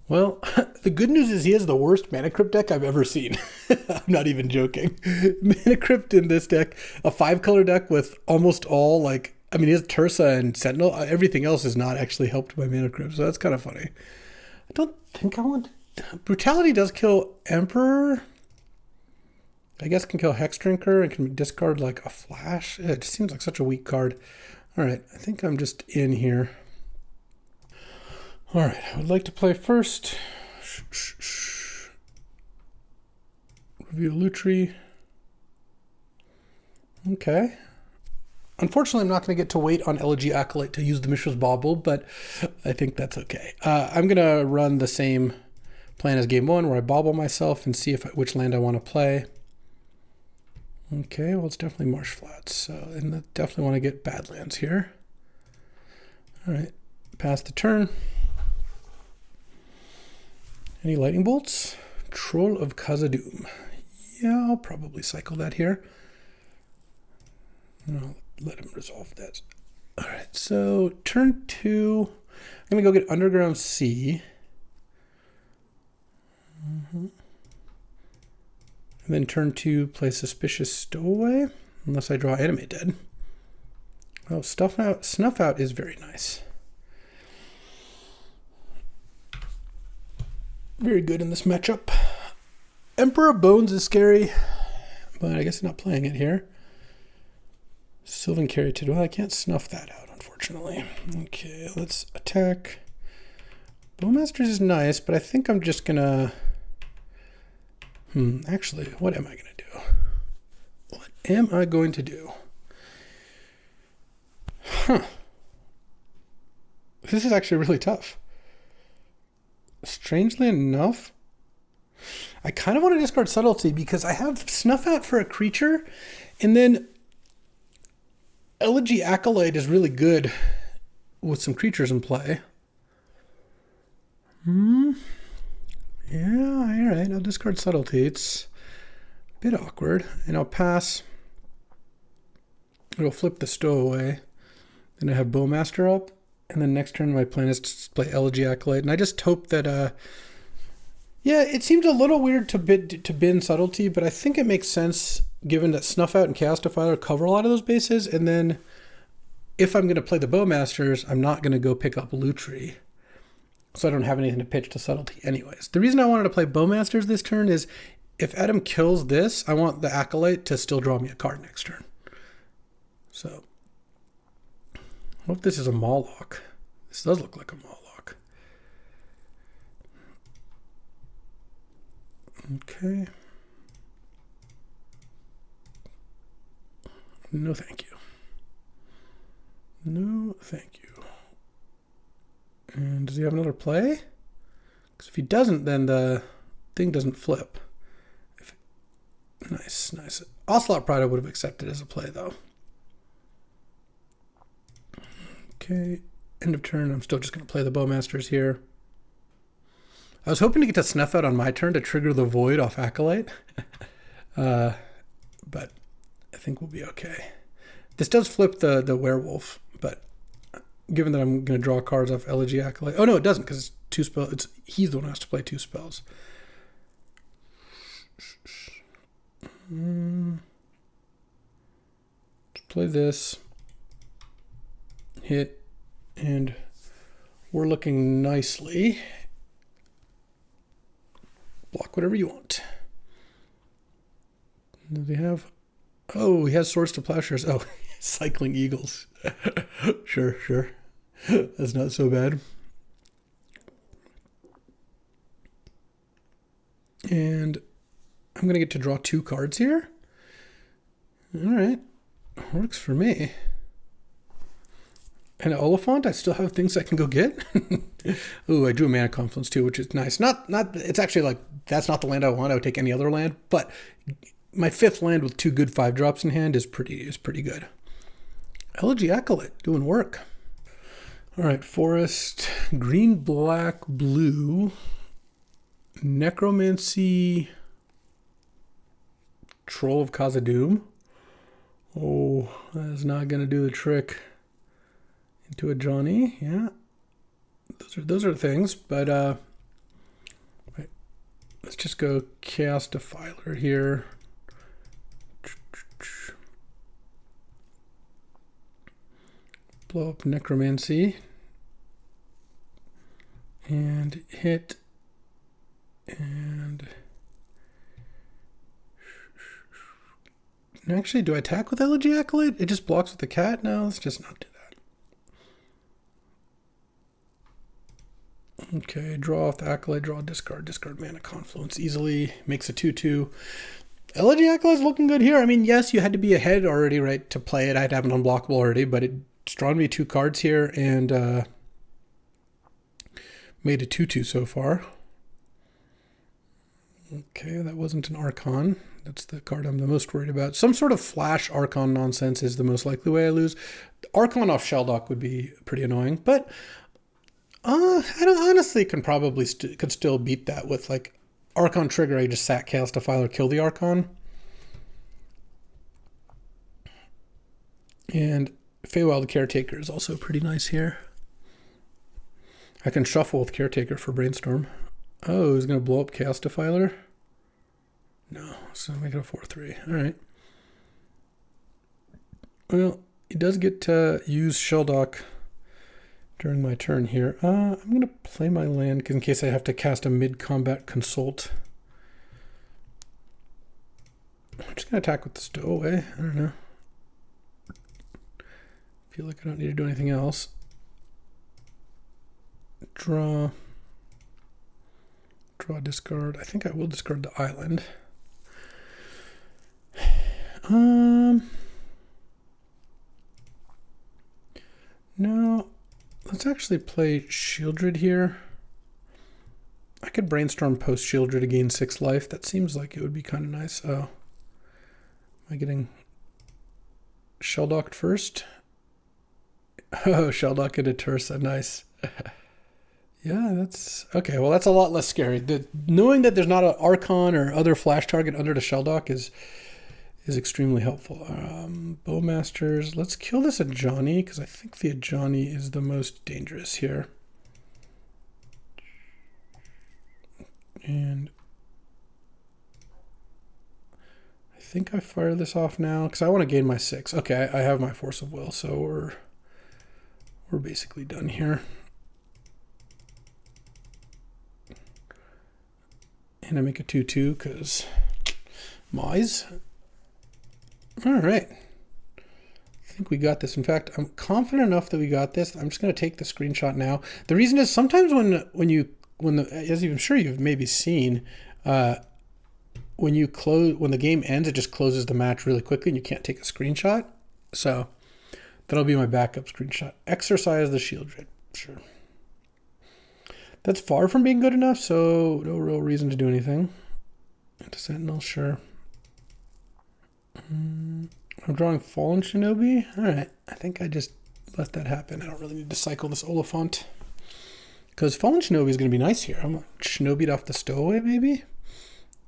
Well, the good news is he has the worst Mana Crypt deck I've ever seen. I'm not even joking. Mana Crypt in this deck, a 5-color deck with almost all, like, I mean, he has Tursa and Sentinel. Everything else is not actually helped by Mana Crypt, so that's kind of funny. I don't think I want... Brutality does kill Emperor. I guess can kill Hex Drinker and can discard, like, a Flash. It just seems like such a weak card. All right, I think I'm just in here. All right, I would like to play first. Review Lutri. Okay. Unfortunately, I'm not going to get to wait on Elegy Acolyte to use the Mishra's Bauble, but I think that's okay. I'm going to run the same plan as game 1, where I bauble myself and see which land I want to play. Okay, well, it's definitely Marsh Flats, so and I definitely want to get Badlands here. All right, pass the turn. Any lightning bolts? Troll of Khazad-dûm. Yeah, I'll probably cycle that here. And I'll let him resolve that. All right, so turn 2, I'm going to go get Underground Sea. And then turn 2, play Suspicious Stowaway, unless I draw Animate Dead. Oh, Snuff Out is very nice. Very good in this matchup. Emperor of Bones is scary, but I guess I'm not playing it here. Sylvan Caryatid. Well, I can't snuff that out, unfortunately. Okay, let's attack. Bowmasters is nice, but I think I'm just gonna... actually, what am I gonna do? What am I going to do? This is actually really tough. Strangely enough, I kind of want to discard Subtlety because I have Snuff Out for a creature, and then Elegy Acolyte is really good with some creatures in play. Yeah, all right, I'll discard Subtlety. It's a bit awkward, and I'll pass. It'll flip the Stowaway. Then I have Bowmaster up. And then next turn, my plan is to play Elegy Acolyte. And I just hope that, yeah, it seems a little weird to bin Subtlety, but I think it makes sense given that Snuff Out and Chaos Defiler cover a lot of those bases. And then if I'm going to play the Bowmasters, I'm not going to go pick up Lutri. So I don't have anything to pitch to Subtlety anyways. The reason I wanted to play Bowmasters this turn is if Adam kills this, I want the Acolyte to still draw me a card next turn. So... I hope this is a Mawloc. This does look like a Mawloc. Okay. No, thank you. No, thank you. And does he have another play? Because if he doesn't, then the thing doesn't flip. Nice, nice. Ocelot Pride I would have accepted as a play, though. Okay, end of turn. I'm still just going to play the Bowmasters here. I was hoping to get to Snuff Out on my turn to trigger the Void off Acolyte. But I think we'll be okay. This does flip the Werewolf, but given that I'm going to draw cards off Elegy Acolyte... Oh, no, it doesn't, because it's 2 spells. He's the one who has to play 2 spells. Let's play this. Hit. And we're looking nicely. Block whatever you want. Does he have... Oh, he has Swords to Plowshares. Oh, Cycling Eagles. Sure. That's not so bad. And I'm going to get to draw 2 cards here. All right. Works for me. And Oliphant, I still have things I can go get. Ooh, I drew a Mana Confluence too, which is nice. Not. It's actually like, that's not the land I want. I would take any other land. But my 5th land with 2 good 5-drops in hand is pretty good. Elegy Acolyte, doing work. All right, Forest, green, black, blue, Necromancy, Troll of Khazad-dûm. Oh, that is not going to do the trick. Into a Johnny, yeah. Those are things, but right. Let's just go Chaos Defiler here. Blow up Necromancy. And hit. And actually, do I attack with Elegy Acolyte? It just blocks with the cat? No, let's just not do that. Okay, draw off the Acolyte, draw, discard Mana Confluence easily. Makes a 2/2. Elegy Acolyte's looking good here. I mean, yes, you had to be ahead already, right, to play it. I had to have an unblockable already, but it's drawn me 2 cards here and made a 2/2 so far. Okay, that wasn't an Archon. That's the card I'm the most worried about. Some sort of flash Archon nonsense is the most likely way I lose. Archon off Shelldock would be pretty annoying, but I honestly can probably could still beat that with like Archon trigger. I just sack Chaos Defiler, kill the Archon. And Feywild Caretaker is also pretty nice here. I can shuffle with Caretaker for Brainstorm. Oh, he's going to blow up Chaos Defiler? No, so make it a 4/3. All right. Well, he does get to use Shelldock during my turn here. I'm going to play my land in case I have to cast a mid-combat Consult. I'm just going to attack with the Stowaway. I don't know. Feel like I don't need to do anything else. Draw, discard. I think I will discard the island. No, let's actually play Shieldred here. I could Brainstorm post Shieldred to gain 6 life. That seems like it would be kind of nice. Oh, am I getting Shelldocked first? Oh, Shelldock into Tursa. Nice. Yeah, that's okay. Well, that's a lot less scary. Knowing that there's not an Archon or other flash target under the Shelldock is extremely helpful. Bowmasters. Let's kill this Ajani because I think the Ajani is the most dangerous here. And I think I fire this off now because I want to gain my 6. Okay, I have my Force of Will, so we're basically done here. And I make a 2/2 because Mize. All right. I think we got this. In fact, I'm confident enough that we got this. I'm just going to take the screenshot now. The reason is sometimes when as I'm sure you've maybe seen, when the game ends, it just closes the match really quickly and you can't take a screenshot. So that'll be my backup screenshot. Exercise the shield grid. Sure. That's far from being good enough, so no real reason to do anything. Into Sentinel, sure. I'm drawing Fallen Shinobi. All right. I think I just let that happen. I don't really need to cycle this Oliphant. Because Fallen Shinobi is going to be nice here. I'm going to Shinobi off the Stowaway, maybe?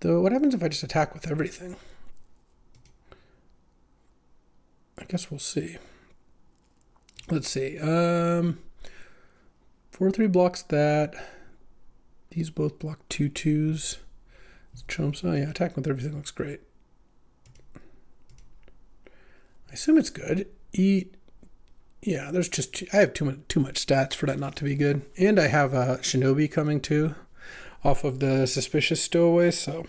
Though, what happens if I just attack with everything? I guess we'll see. Let's see. 4-3 blocks that. These both block 2/2s. Chumps. Oh, yeah. Attack with everything looks great. I assume it's good. Yeah, there's just... I have too much stats for that not to be good. And I have a Shinobi coming, too. Off of the Suspicious Stowaway, so...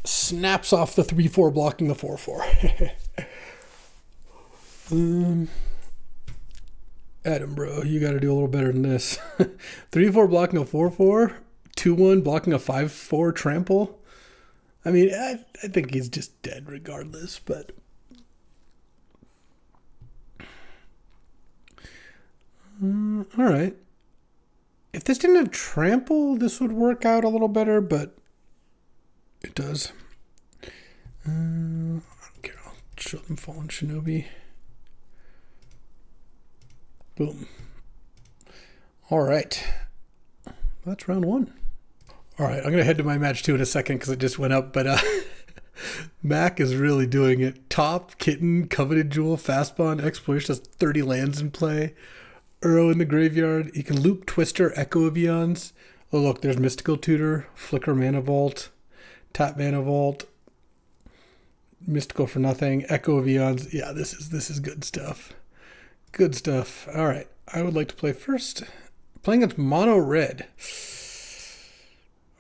Snaps off the 3-4 blocking the 4-4. Adam, bro, you got to do a little better than this. 3-4 blocking a 4-4, 2-1 blocking a 5-4 trample. I mean, I think he's just dead regardless, but... all right. If this didn't have trample, this would work out a little better, but it does. I don't care. I'll show them Fallen Shinobi. Boom. All right. That's round 1. All right. I'm going to head to my match 2 in a second because it just went up, but Mac is really doing it. Top, Kitten, Coveted Jewel, Fastbond, Exploration has 30 lands in play. Uro in the graveyard. You can loop Twister, Echo of Eons. Oh, look, there's Mystical Tutor, Flicker Mana Vault, Tap Mana Vault, Mystical for nothing, Echo of Eons. Yeah, this is good stuff. Good stuff. All right, I would like to play first. Playing against Mono Red.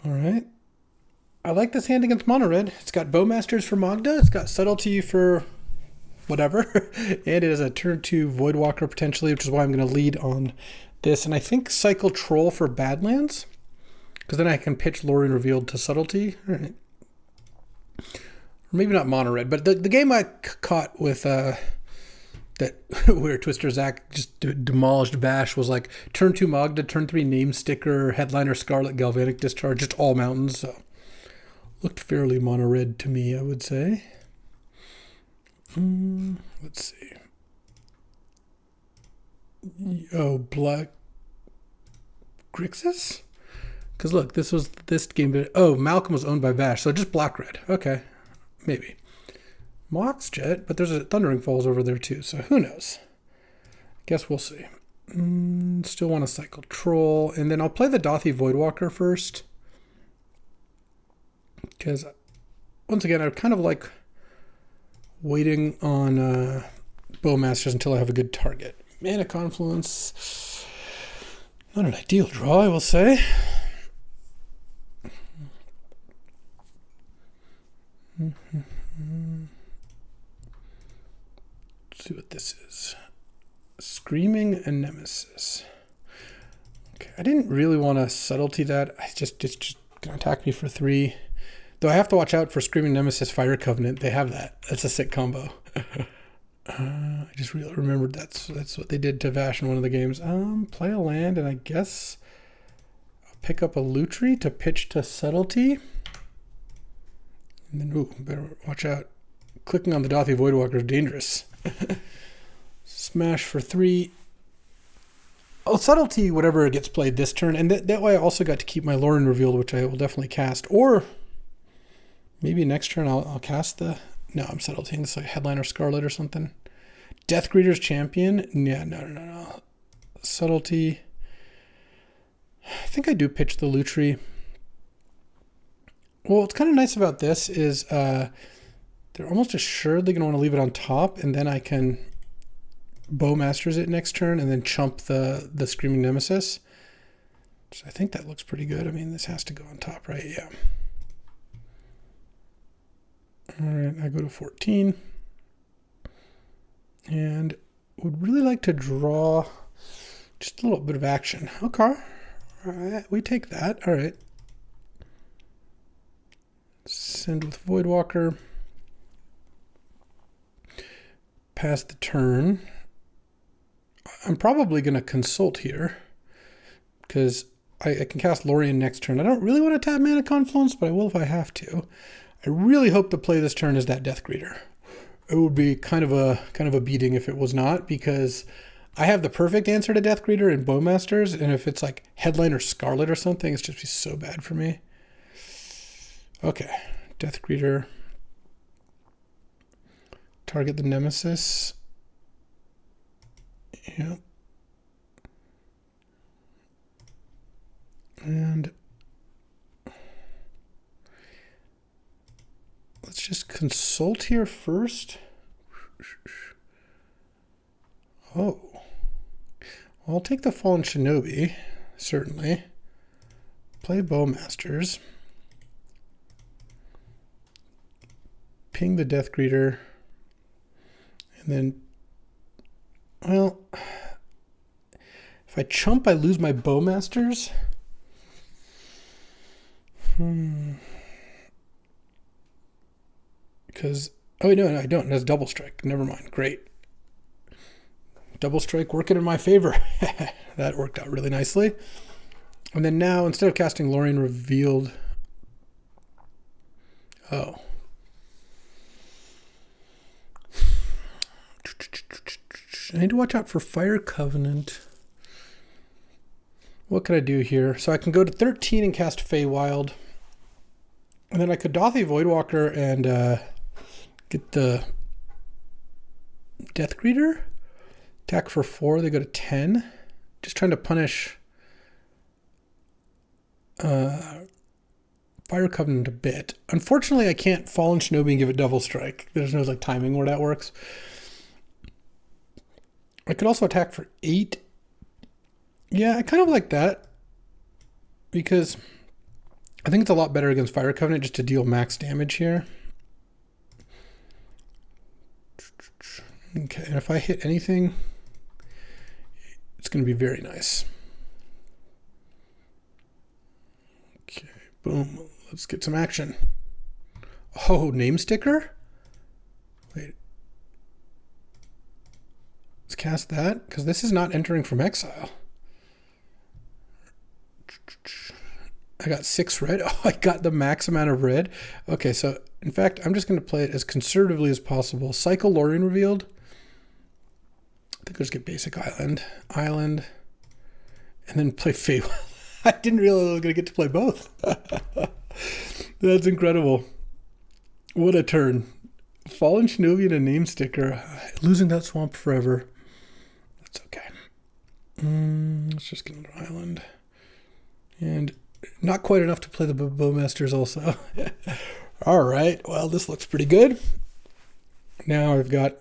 All right. I like this hand against Mono Red. It's got Bowmasters for Magda. It's got Subtlety for whatever. And it has a turn 2 Voidwalker potentially, which is why I'm going to lead on this. And I think Cycle Troll for Badlands. Because then I can pitch Lorien Revealed to Subtlety. All right. Maybe not Mono Red, but the game I caught with that where Twister Zach just demolished Vash was like turn 2 Magda, turn 3 Name Sticker, Headliner Scarlet, Galvanic Discharge, just all mountains. So looked fairly Mono Red to me, I would say. Let's see. Oh, Black Grixis? Because look, this game. Oh, Malcolm was owned by Vash, so just black red. Okay, maybe. Mox Jet, but there's a Thundering Falls over there too, so who knows? Guess we'll see. Still want to cycle Troll, and then I'll play the Dothy Voidwalker first. Because, once again, I kind of like waiting on Bowmasters until I have a good target. Mana Confluence. Not an ideal draw, I will say. Let's see what this is. Screaming and Nemesis. Okay, I didn't really want to Subtlety that. It's just gonna attack me for 3. Though I have to watch out for Screaming Nemesis Fire Covenant. They have that. That's a sick combo. I just really remembered that's what they did to Vash in one of the games. Play a land, and I guess I'll pick up a Lutri to pitch to Subtlety. And then, ooh, better watch out. Clicking on the Dothy Voidwalker is dangerous. Smash for 3. Oh, Subtlety, whatever gets played this turn. And that way I also got to keep my Lorien Revealed, which I will definitely cast. Or maybe next turn I'll cast the... No, I'm Subtletying. It's like Headliner Scarlet or something. Deathgreeter's Champion. Yeah, no. Subtlety. I think I do pitch the Lutri. Well, what's kind of nice about this is they're almost assuredly going to want to leave it on top, and then I can Bowmasters it next turn and then chump the Screaming Nemesis. So I think that looks pretty good. I mean, this has to go on top, right? Yeah. All right, I go to 14. And would really like to draw just a little bit of action. Okay. All right, we take that. All right. Send with Voidwalker. Pass the turn. I'm probably going to consult here because I can cast Lorien next turn. I don't really want to tap Mana Confluence, but I will if I have to. I really hope the play this turn is that Death Greeter. It would be kind of a beating if it was not, because I have the perfect answer to Death Greeter in Bowmasters, and if it's like Headline or Scarlet or something, it's just be so bad for me. Okay, Death Greeter. Target the Nemesis. Yep. And let's just consult here first. Oh. Well, I'll take the Fallen Shinobi, certainly. Play Bowmasters. Ping the Death Greeter. And then, well, if I chump, I lose my Bowmasters. Because, oh, no, I don't. That's Double Strike. Never mind. Great. Double Strike working in my favor. That worked out really nicely. And then now, instead of casting Lorien Revealed, oh. I need to watch out for Fire Covenant. What could I do here? So I can go to 13 and cast Feywild. And then I could Dauthi Voidwalker and get the Death Greeter. Attack for 4, they go to 10. Just trying to punish Fire Covenant a bit. Unfortunately, I can't Fallen Shinobi and give it Double Strike. There's no like timing where that works. I could also attack for 8. Yeah, I kind of like that because I think it's a lot better against Fire Covenant just to deal max damage here. Okay, and if I hit anything, it's going to be very nice. Okay, boom. Let's get some action. Oh, Name Sticker? Wait. Let's cast that, because this is not entering from exile. I got 6 red. Oh, I got the max amount of red. Okay, so in fact, I'm just going to play it as conservatively as possible. Cycle Lorien Revealed. I think I'll just get basic Island, and then play Feywild. I didn't realize I was going to get to play both. That's incredible. What a turn. Fallen Shinobi and a Name Sticker. Losing that swamp forever. That's okay. Let's just get another Island. And not quite enough to play the Bowmasters also. All right. Well, this looks pretty good. Now I've got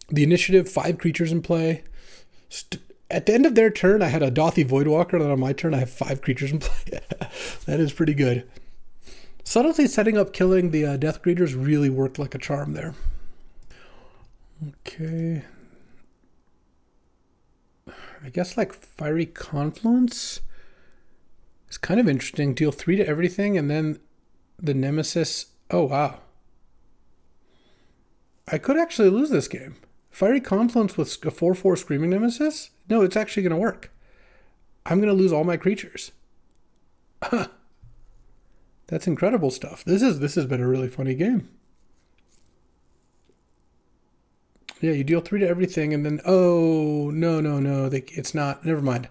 the initiative, 5 creatures in play. At the end of their turn, I had a Dauthi Voidwalker, and then on my turn, I have 5 creatures in play. That is pretty good. Subtlety setting up killing the Death Greeters really worked like a charm there. Okay. I guess like Fiery Confluence is kind of interesting. Deal 3 to everything, and then the Nemesis. Oh, wow. I could actually lose this game. Fiery Confluence with a 4/4 Screaming Nemesis? No, it's actually going to work. I'm going to lose all my creatures. That's incredible stuff. This has been a really funny game. Yeah, you deal 3 to everything, and then oh no, it's not. Never mind.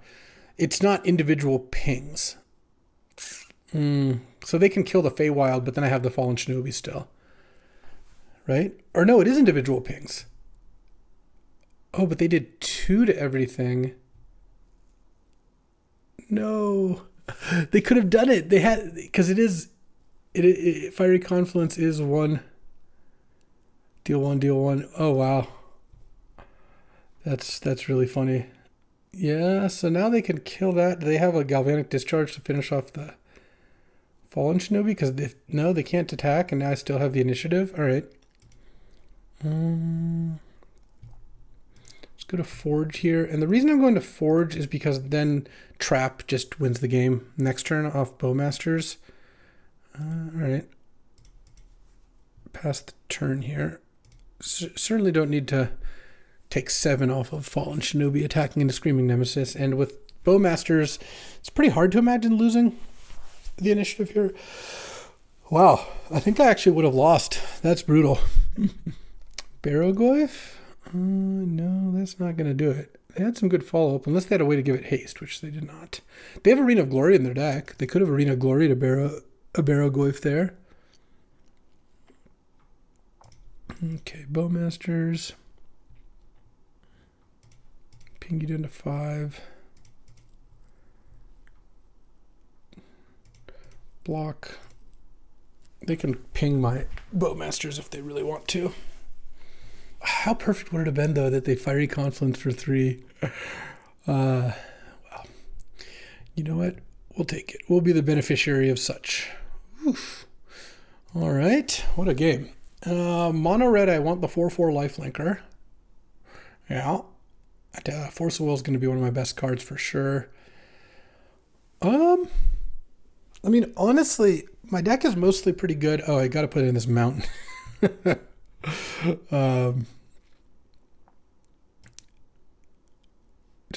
It's not individual pings. So they can kill the Feywild, but then I have the Fallen Shinobi still, right? Or no, it is individual pings. Oh, but they did 2 to everything. No. They could have done it. They had, because Fiery Confluence is 1. Deal 1. Oh, wow. That's really funny. Yeah, so now they can kill that. Do they have a Galvanic Discharge to finish off the Fallen Shinobi? Because no, they can't attack, and now I still have the initiative. All right. Let's go to Forge here. And the reason I'm going to Forge is because then Trap just wins the game next turn off Bowmasters. All right. pass the turn here. Certainly don't need to take 7 off of Fallen Shinobi attacking into Screaming Nemesis. And with Bowmasters, it's pretty hard to imagine losing the initiative here. Wow, I think I actually would have lost. That's brutal. Barrogoyf? No, that's not going to do it. They had some good follow-up, unless they had a way to give it haste, which they did not. They have Arena of Glory in their deck. They could have Arena of Glory to a Barrogoyf there. Okay, Bowmasters. Ping you down to 5. Block. They can ping my Bowmasters if they really want to. How perfect would it have been, though, that they Fiery Confluence for 3? Well, you know what? We'll take it. We'll be the beneficiary of such. Oof. All right. What a game. Mono red, I want the 4/4 lifelinker. Yeah. Force of Will is going to be one of my best cards for sure. I mean, honestly, my deck is mostly pretty good. Oh, I got to put it in this mountain. To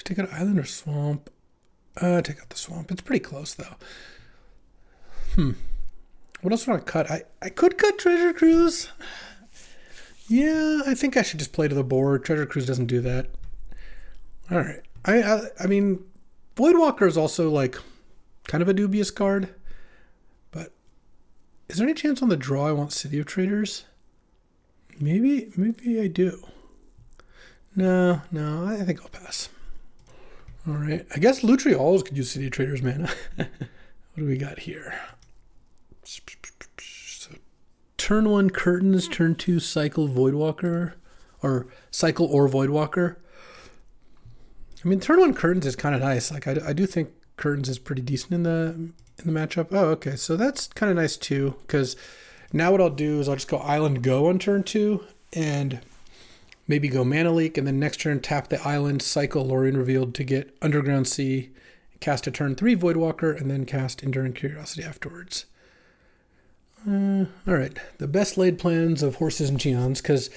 take out island or swamp? Take out the swamp. It's pretty close, though. What else would I cut? I could cut Treasure Cruise. Yeah, I think I should just play to the board. Treasure Cruise doesn't do that. All right. I mean, Voidwalker is also like kind of a dubious card. But is there any chance on the draw I want City of Traders? Maybe I do. No, I think I'll pass. All right. I guess Lutri always could use City of Traders mana. What do we got here? So, turn 1 Curtains, turn 2 Cycle Voidwalker, or Cycle or Voidwalker. I mean, turn 1 Curtains is kind of nice. Like I do think Curtains is pretty decent in the matchup. Oh, okay. So that's kind of nice too, because now what I'll do is I'll just go Island Go on turn 2 and maybe go Mana Leak, and then next turn tap the island, cycle Lorien Revealed to get Underground Sea, cast a turn 3 Voidwalker, and then cast Enduring Curiosity afterwards. All right. The best laid plans of Horses and Cheons, because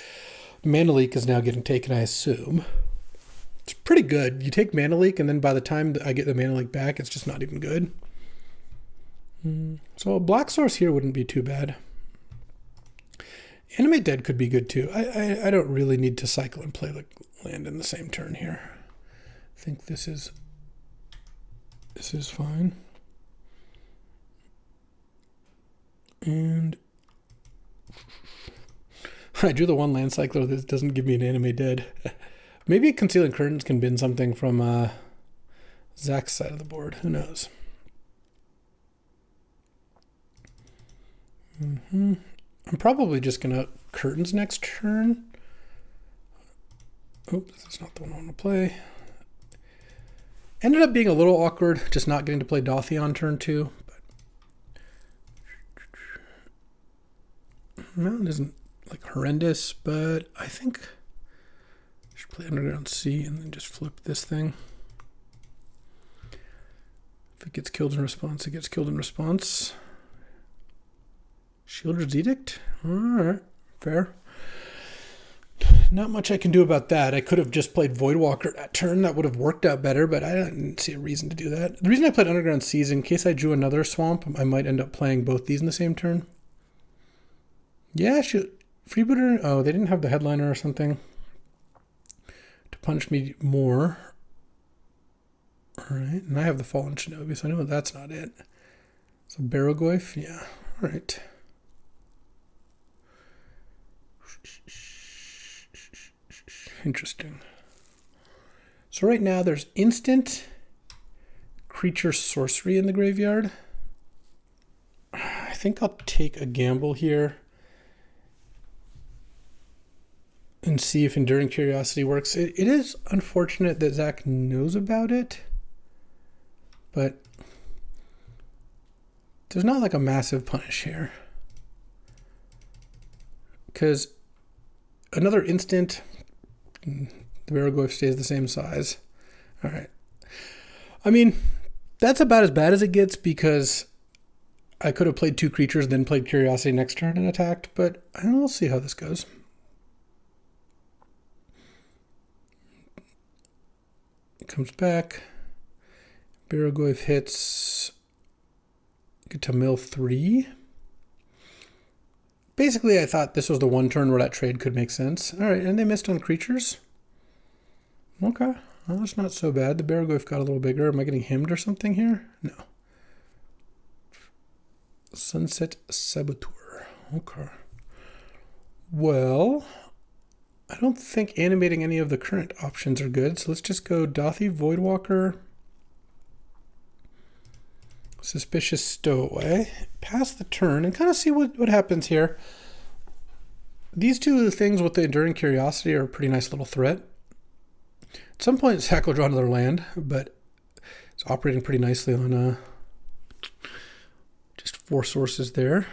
Mana Leak is now getting taken, I assume. It's pretty good. You take Mana Leak, and then by the time I get the Mana Leak back, it's just not even good. So a Black Source here wouldn't be too bad. Animate Dead could be good too. I don't really need to cycle and play the land in the same turn here. I think this is fine. And I drew the 1 land cycler that doesn't give me an Animate Dead. Maybe Concealing Curtains can bin something from Zach's side of the board. Who knows? I'm probably just going to Curtains next turn. Oops, that's not the one I want to play. Ended up being a little awkward, just not getting to play Dothy on turn 2. But Mountain isn't like horrendous, but I think I should play Underground Sea and then just flip this thing. If it gets killed in response, it gets killed in response. Shieldred's Edict? Alright, fair. Not much I can do about that. I could have just played Voidwalker that turn. That would have worked out better, but I didn't see a reason to do that. The reason I played Underground Sea is in case I drew another swamp, I might end up playing both these in the same turn. Yeah, Freebooter. Oh, they didn't have the headliner or something to punish me more. Alright, and I have the Fallen Shinobi, so I know that's not it. So Barrogoyf, yeah. Alright. Interesting. So right now there's instant creature sorcery in the graveyard. I think I'll take a gamble here and see if Enduring Curiosity works. It is unfortunate that Zach knows about it, but there's not like a massive punish here. Because another instant, the Barrogoyf stays the same size. All right. I mean, that's about as bad as it gets because I could have played 2 creatures, then played Curiosity next turn and attacked, but we'll see how this goes. It comes back. Barrogoyf hits. Get to mill 3. Basically, I thought this was the one turn where that trade could make sense. All right, and they missed on creatures. Okay, well, that's not so bad. The Barrogoyf got a little bigger. Am I getting hemmed or something here? No. Sunset Saboteur. Okay. Well, I don't think animating any of the current options are good, so let's just go Dothy, Voidwalker, Suspicious Stowaway, pass the turn, and kind of see what happens here. These 2 things with the Enduring Curiosity are a pretty nice little threat. At some point, Zach will draw another land, but it's operating pretty nicely on just 4 sources there.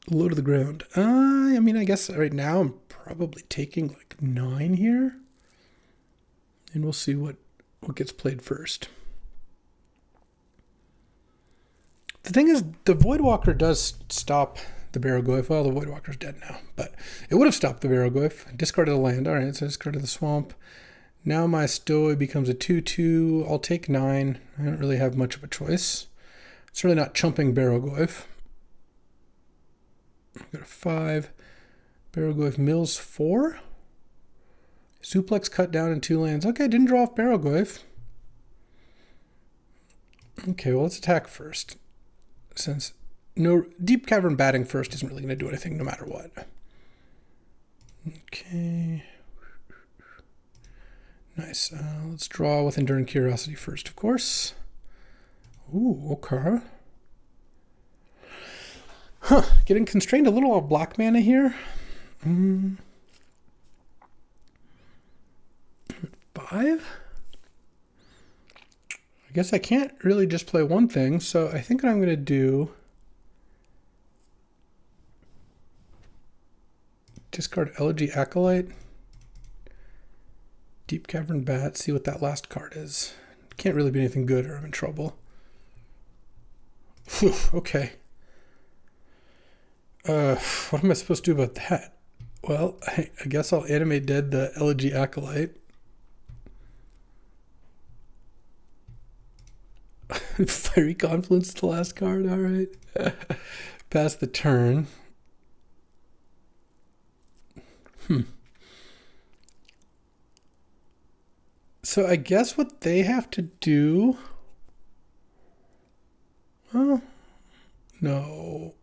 Low to the ground. I mean, I guess right now I'm probably taking like 9 here. And we'll see what gets played first. The thing is, the Voidwalker does stop the Barrogoyf. Well, the Voidwalker's dead now, but it would have stopped the Barrogoyf. Discarded the land. All right, so I discarded the swamp. Now my Stowaway becomes a 2/2. I'll take 9. I don't really have much of a choice. Certainly not chumping Barrogoyf. I've got a 5. Barrogoyf mills 4. Suplex cut down in 2 lands. Okay, didn't draw off Barrogoyf. Okay, well, let's attack first. Since no Deep Cavern batting first isn't really going to do anything no matter what. Okay. Nice. Let's draw with Enduring Curiosity first, of course. Ooh, okay. Huh. Getting constrained a little on black mana here. 5? I guess I can't really just play one thing, so I think what I'm going to do... discard Elegy Acolyte. Deep Cavern Bat, see what that last card is. Can't really be anything good or I'm in trouble. Whew, okay. What am I supposed to do about that? Well, I guess I'll animate dead the Elegy Acolyte. Fiery Confluence is the last card, alright. Pass the turn. So I guess what they have to do... Oh, no.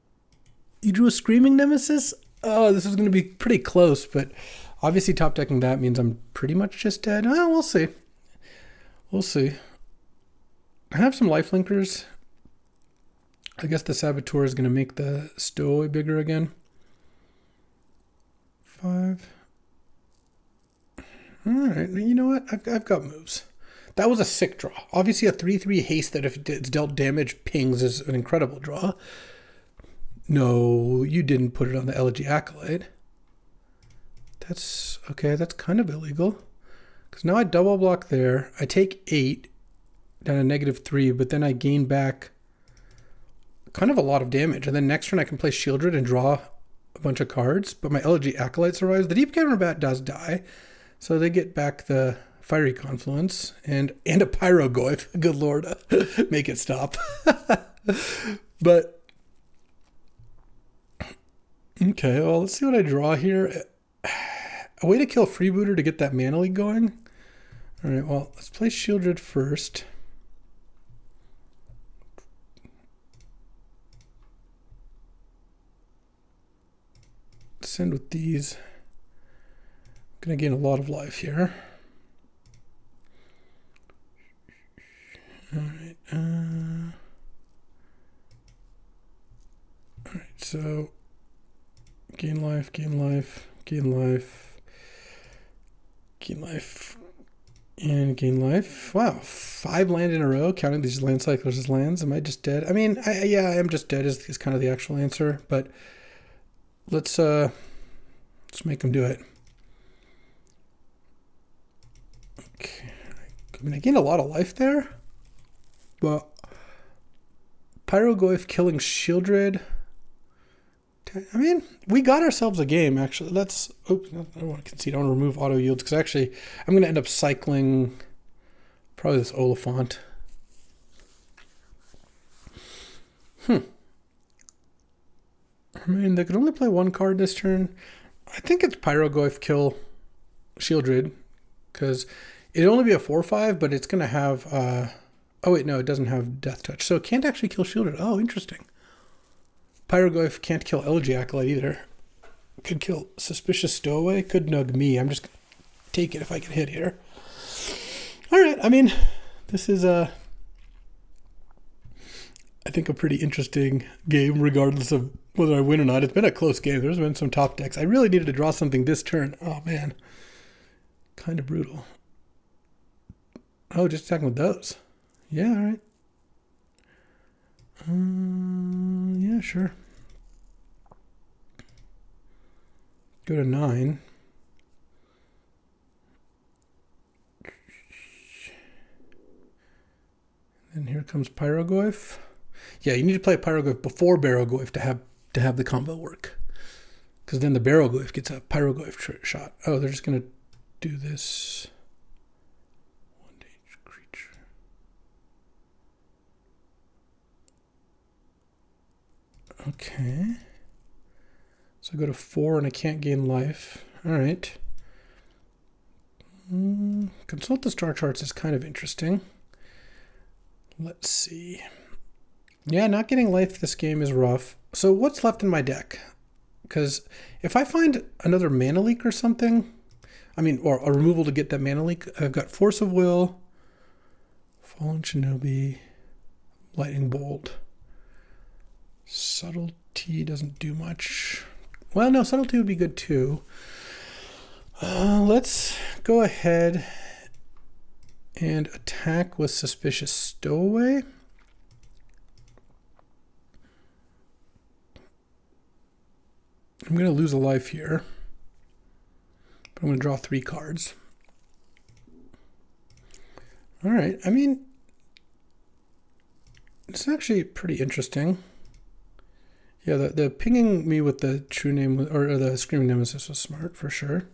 You drew a Screaming Nemesis? Oh, this is going to be pretty close, but obviously top decking that means I'm pretty much just dead. Oh, we'll see. We'll see. I have some lifelinkers. I guess the Saboteur is going to make the Stowaway bigger again. 5. All right, you know what? I've got moves. That was a sick draw. Obviously, a 3/3 haste that if it's dealt damage pings is an incredible draw. No, you didn't put it on the Elegy Acolyte. That's okay. That's kind of illegal. Because now I double block there. I take 8 down to -3, but then I gain back kind of a lot of damage. And then next turn I can play Shieldred and draw a bunch of cards. But my Elegy Acolyte survives. The Deep Cavern Bat does die. So they get back the Fiery Confluence and a Pyrogoyf. Good lord. Make it stop. But okay, well, let's see what I draw here. A way to kill Freebooter to get that Mana League going. All right, well, let's play Shieldred first. Send with these. I'm going to gain a lot of life here. All right. All right, so gain life, gain life, gain life, gain life, and gain life. Wow, 5 land in a row, counting these land cyclers as lands. Am I just dead? I mean, yeah, I am just dead is kind of the actual answer, but let's make them do it. Okay, I mean, I gained a lot of life there, but Pyrogoyf killing Shieldred. I mean, we got ourselves a game, actually. Let's... Oops, I don't want to concede. I want to remove auto yields, because actually, I'm going to end up cycling probably this Oliphant. I mean, they could only play one card this turn. I think it's Pyrogoyf kill Shieldred, because it'd only be a 4/5, but it's going to have... oh, wait, no, it doesn't have Death Touch. So it can't actually kill Shieldred. Oh, interesting. Pyrogoyf can't kill Elegy Acolyte either. Could kill Suspicious Stowaway. Could nug me. I'm just going to take it if I can hit here. All right. I mean, this is, I think, a pretty interesting game, regardless of whether I win or not. It's been a close game. There's been some top decks. I really needed to draw something this turn. Oh, man. Kind of brutal. Oh, just attacking with those. Yeah, all right. Yeah, sure. Go to 9. And here comes Pyrogoyf. Yeah, you need to play Pyrogoyf before Barrowgoyf to have the combo work. Because then the Barrowgoyf gets a Pyrogoyf shot. Oh, they're just going to do this. Okay. So I go to 4 and I can't gain life. All right. Consult the star charts is kind of interesting. Let's see. Yeah, not getting life this game is rough. So what's left in my deck? Because if I find another mana leak or something, I mean, or a removal to get that mana leak, I've got Force of Will, Fallen Shinobi, Lightning Bolt. Subtlety doesn't do much. Well, no, Subtlety would be good too. Let's go ahead and attack with Suspicious Stowaway. I'm going to lose a life here, but I'm going to draw 3 cards. All right, I mean, it's actually pretty interesting. Yeah, the pinging me with the true name or the Screaming Nemesis was smart for sure.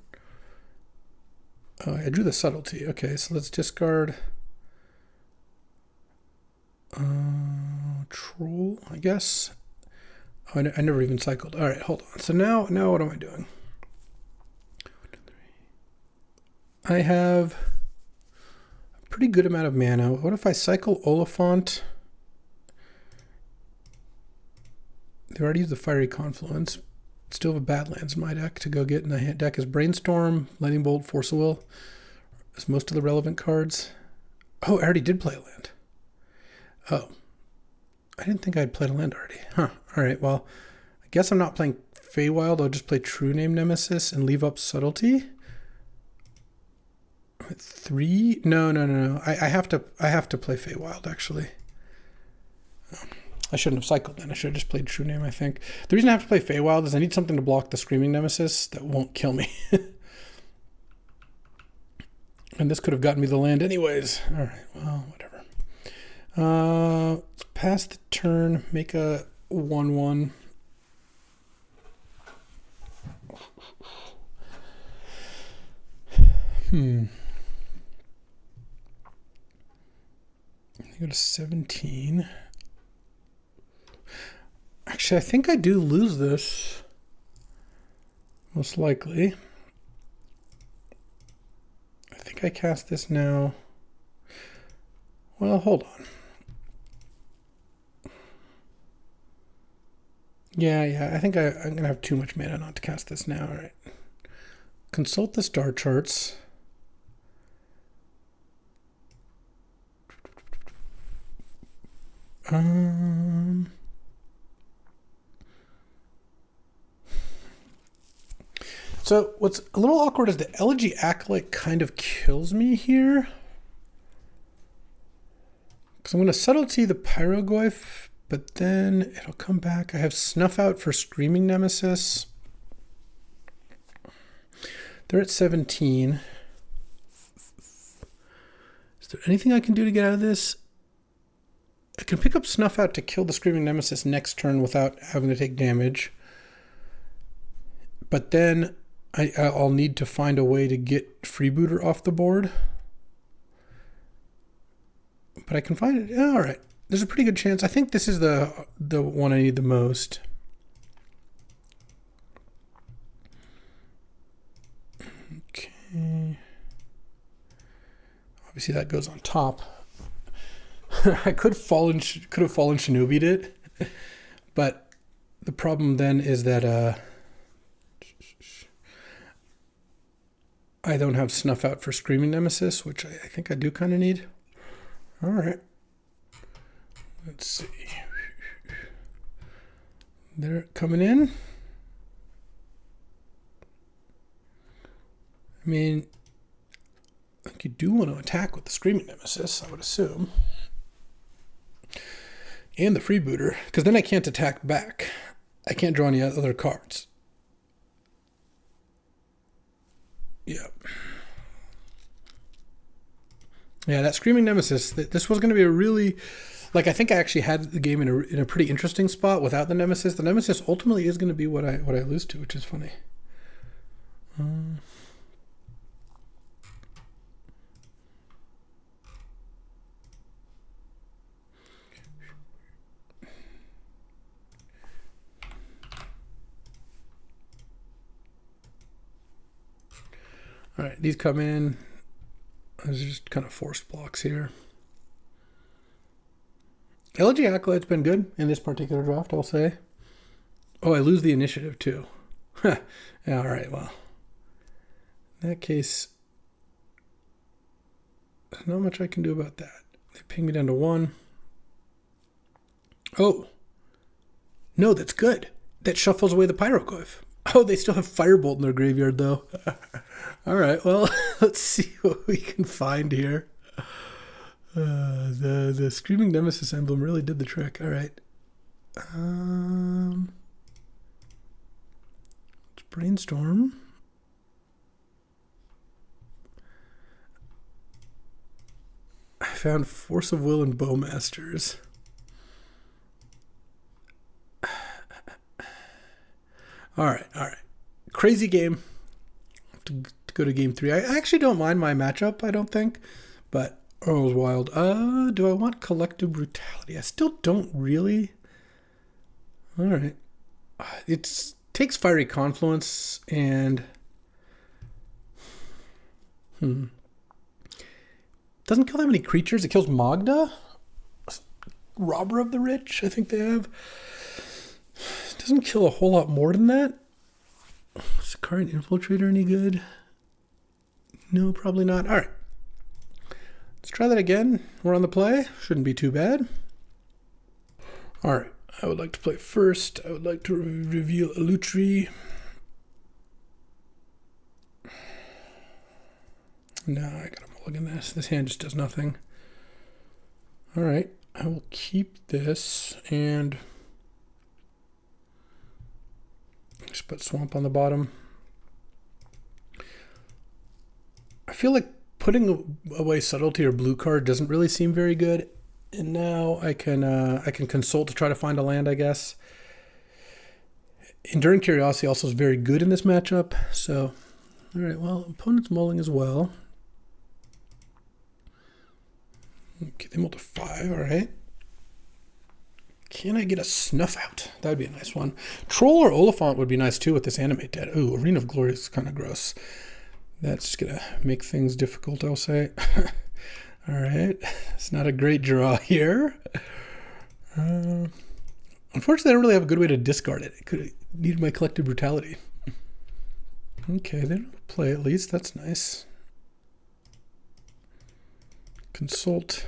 Oh, I drew the Subtlety. Okay, so let's discard Troll, I guess. Oh, I never even cycled. All right, hold on. So now what am I doing? I have a pretty good amount of mana. What if I cycle Oliphant? They already used the Fiery Confluence. Still have a Badlands in my deck to go get in the deck is Brainstorm, Lightning Bolt, Force of Will. As most of the relevant cards. Oh, I already did play a land. Oh. I didn't think I'd played a land already. Huh. All right, well, I guess I'm not playing Feywild. I'll just play True Name Nemesis and leave up Subtlety. 3? No. I have to play Feywild, actually. I shouldn't have cycled then. I should have just played True Name, I think. The reason I have to play Feywild is I need something to block the Screaming Nemesis that won't kill me. And this could have gotten me the land anyways. All right, well, whatever. Let's pass the turn, make a 1/1. Go to 17. Actually, I think I do lose this. Most likely. I think I cast this now. Well, hold on. Yeah, I think I'm going to have too much mana not to cast this now. All right. Consult the star charts. So what's a little awkward is the Elegy Acolyte kind of kills me here. Because I'm going to Subtlety the Pyrogoyf, but then it'll come back. I have Snuff Out for Screaming Nemesis. They're at 17. Is there anything I can do to get out of this? I can pick up Snuff Out to kill the Screaming Nemesis next turn without having to take damage. But then I'll need to find a way to get Freebooter off the board. But I can find it. All right. There's a pretty good chance. I think this is the one I need the most. Okay. Obviously that goes on top. I could have fallen Shinobi'd it, but the problem then is that I don't have Snuff Out for Screaming Nemesis, which I think I do kind of need. All right. Let's see. They're coming in. I mean, I think you do want to attack with the Screaming Nemesis, I would assume. And the Freebooter, because then I can't attack back. I can't draw any other cards. Yep. Yeah, that Screaming Nemesis, this was going to be a really... Like, I think I actually had the game in a pretty interesting spot without the Nemesis. The Nemesis ultimately is going to be what I lose to, which is funny. All right, these come in. Those are just kind of forced blocks here. Elegy Acolyte's been good in this particular draft, I'll say. Oh, I lose the initiative too. Yeah, all right, well. In that case, there's not much I can do about that. They ping me down to 1. Oh. No, that's good. That shuffles away the Pyroglyph. Oh, they still have Firebolt in their graveyard, though. All right, well, let's see what we can find here. The Screaming Nemesis emblem really did the trick. All right. Let's brainstorm. I found Force of Will and Bowmasters. All right. Crazy game. To go to game 3. I actually don't mind my matchup, I don't think. But, it was wild. Do I want Collective Brutality? I still don't really. All right. It takes Fiery Confluence and... Doesn't kill that many creatures. It kills Magda. Robber of the Rich, I think they have. Doesn't kill a whole lot more than that. Is the current Infiltrator any good? No, probably not. All right. Let's try that again. We're on the play. Shouldn't be too bad. All right. I would like to play first. I would like to reveal Elutri. No, I gotta mulligan this. This hand just does nothing. All right. I will keep this and just put Swamp on the bottom. I feel like putting away Subtlety or blue card doesn't really seem very good. And now I can consult to try to find a land, I guess. Enduring Curiosity also is very good in this matchup. So, all right, well, opponent's mulling as well. Okay, they mulled to 5, all right. Can I get a Snuff Out? That would be a nice one. Troll or Oliphant would be nice too with this Animate Dead. Ooh, Arena of Glory is kind of gross. That's going to make things difficult, I'll say. All right. It's not a great draw here. Unfortunately, I don't really have a good way to discard it. It could have needed my Collective Brutality. Okay, they don't play at least. That's nice. Consult.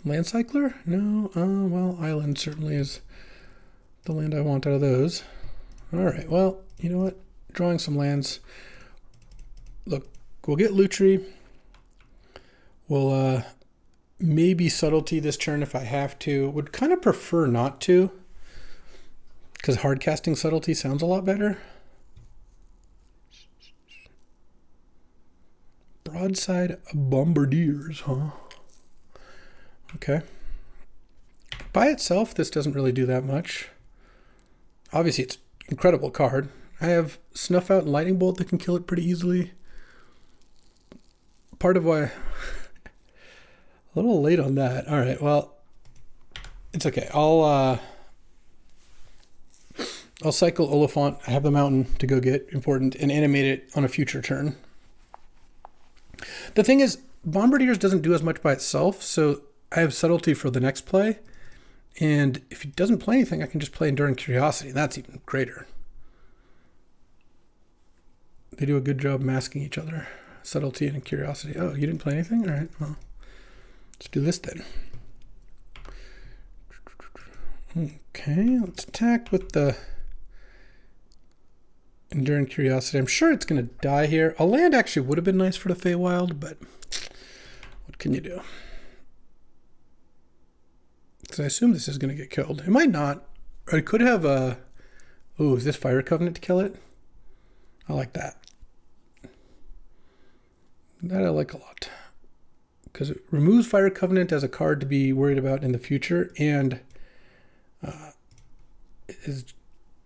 Land Cycler? No. Well, Island certainly is the land I want out of those. All right. Well, you know what? Drawing some lands. Look, we'll get Lutri. We'll maybe Subtlety this turn if I have to. Would kind of prefer not to, because hard casting Subtlety sounds a lot better. Broadside Bombardiers, huh? Okay. By itself, this doesn't really do that much. Obviously, it's an incredible card. I have Snuff Out and Lightning Bolt that can kill it pretty easily. Part of why... a little late on that. All right, well, it's okay. I'll cycle Oliphant. I have the mountain to go get important and animate it on a future turn. The thing is, Bombardiers doesn't do as much by itself, so I have Subtlety for the next play. And if he doesn't play anything, I can just play Enduring Curiosity. That's even greater. They do a good job masking each other. Subtlety and Curiosity. Oh, you didn't play anything? All right, well, let's do this then. Okay, let's attack with the Enduring Curiosity. I'm sure it's going to die here. A land actually would have been nice for the Feywild, but what can you do? Because I assume this is going to get killed. It might not. Or it could have a... Ooh, is this Fire Covenant to kill it? I like that. That I like a lot. Because it removes Fire Covenant as a card to be worried about in the future, and it is,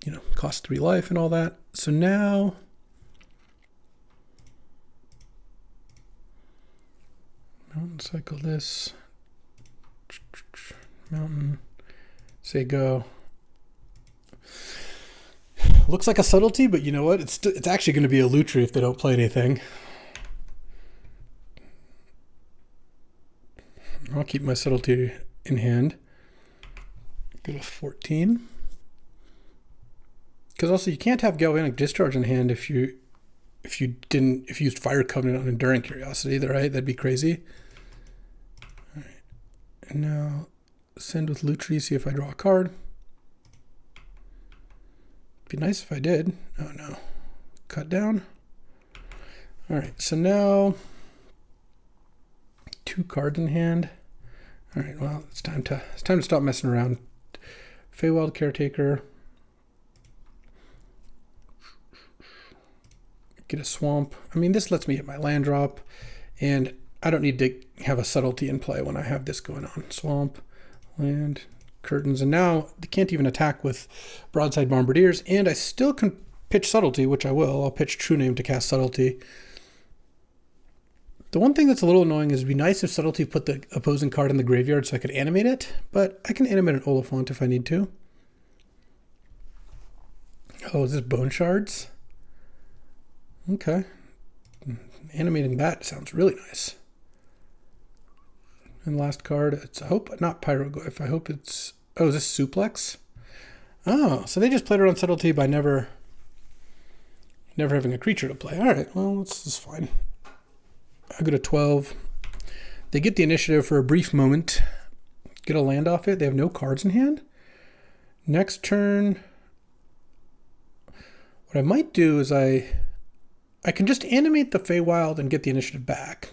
you know, costs 3 life and all that. So now mountain cycle this. Mountain, say go. Looks like a Subtlety, but you know what? It's actually going to be a Lutri if they don't play anything. I'll keep my Subtlety in hand. Go to 14. Because also you can't have Galvanic Discharge in hand if you used Fire Covenant on Enduring Curiosity, right? That'd be crazy. All right. And now send with Lutri, see if I draw a card. Be nice if I did. Oh no. Cut down. All right, so now 2 cards in hand. All right, well, it's time to stop messing around. Feywild Caretaker. Get a swamp. I mean, this lets me hit my land drop, and I don't need to have a Subtlety in play when I have this going on. Swamp, land, curtains, and now they can't even attack with Broadside Bombardiers, and I still can pitch Subtlety, which I will. I'll pitch True Name to cast Subtlety. The one thing that's a little annoying is it'd be nice if Subtlety put the opposing card in the graveyard so I could animate it, but I can animate an Oliphant if I need to. Oh, is this Bone Shards? Okay. Animating that sounds really nice. And last card, it's, I hope, not Pyroglyph. I hope it's, oh, is this Suplex? Oh, so they just played around Subtlety by never having a creature to play. All right, well, this is fine. I go to 12. They get the initiative for a brief moment. Get a land off it. They have no cards in hand. Next turn, what I might do is I can just animate the Feywild and get the initiative back.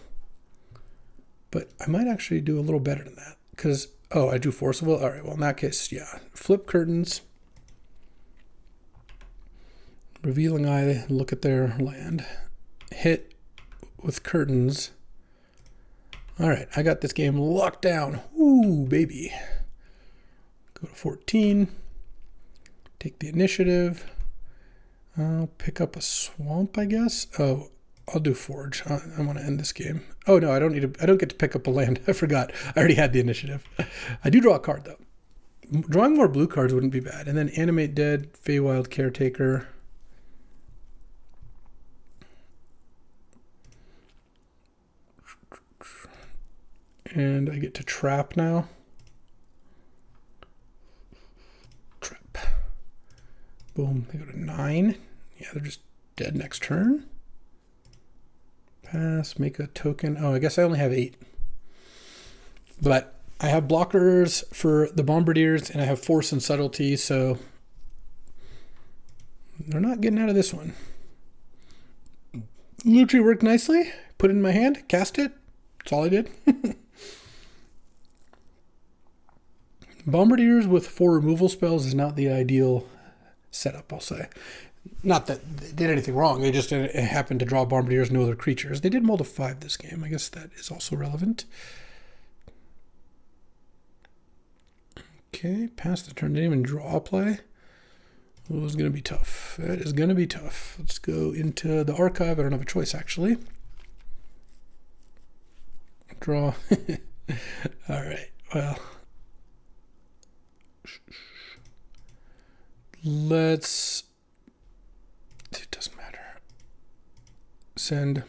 But I might actually do a little better than that. Because, oh, I do Forcible? All right, well, in that case, yeah. Flip Curtains. Revealing Eye, look at their land. Hit with Curtains. All right, I got this game locked down. Ooh, baby. Go to 14. Take the initiative. I'll pick up a swamp, I guess. Oh, I'll do Forge. I want to end this game. Oh no, I don't get to pick up a land. I forgot. I already had the initiative. I do draw a card though. Drawing more blue cards wouldn't be bad. And then Animate Dead, Feywild Caretaker. And I get to trap now. Trap. Boom, they go to 9. Yeah, they're just dead next turn. Pass, make a token. Oh, I guess I only have 8. But I have blockers for the Bombardiers, and I have Force and Subtlety, so they're not getting out of this one. Lutri worked nicely. Put it in my hand, cast it. That's all I did. Bombardiers with 4 removal spells is not the ideal setup, I'll say. Not that they did anything wrong. They just happened to draw Bombardiers, no other creatures. They did mull to 5 this game. I guess that is also relevant. Okay, pass the turn. Didn't even draw play. Oh, it's going to be tough. That is going to be tough. Let's go into the archive. I don't have a choice, actually. Draw. All right. Well, let's... It doesn't matter. Send.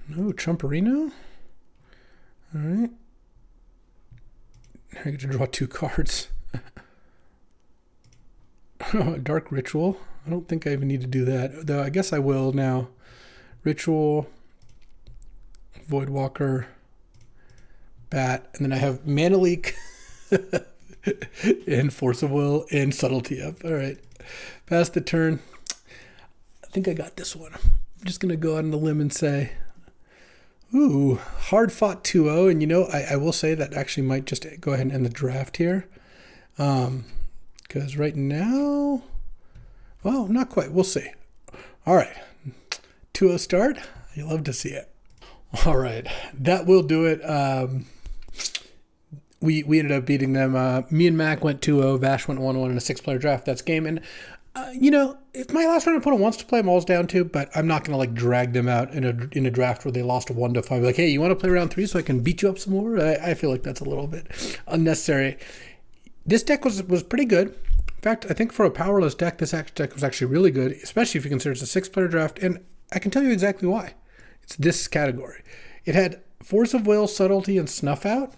No, Trumperino? All right. I get to draw 2 cards. Dark Ritual. I don't think I even need to do that, though I guess I will now. Ritual, Voidwalker, Bat, and then I have Mana Leak and Force of Will and Subtlety up. All right. Pass the turn. I think I got this one. I'm just going to go out on the limb and say... Ooh, hard fought 2-0, and you know, I will say that actually might just go ahead and end the draft here. Because right now, well, not quite. We'll see. All right, 2-0 start. You love to see it. All right, that will do it. We ended up beating them. Me and Mac went 2-0. Vash went 1-1 in a 6-player draft. That's game. And you know, if my last round opponent wants to play, I'm always down to, but I'm not going to like drag them out in a draft where they lost 1-5. Like, hey, you want to play round 3 so I can beat you up some more? I feel like that's a little bit unnecessary. This deck was pretty good. In fact, I think for a powerless deck, this deck was actually really good, especially if you consider it's a 6-player draft. And I can tell you exactly why. It's this category. It had Force of Will, Subtlety, and Snuff Out.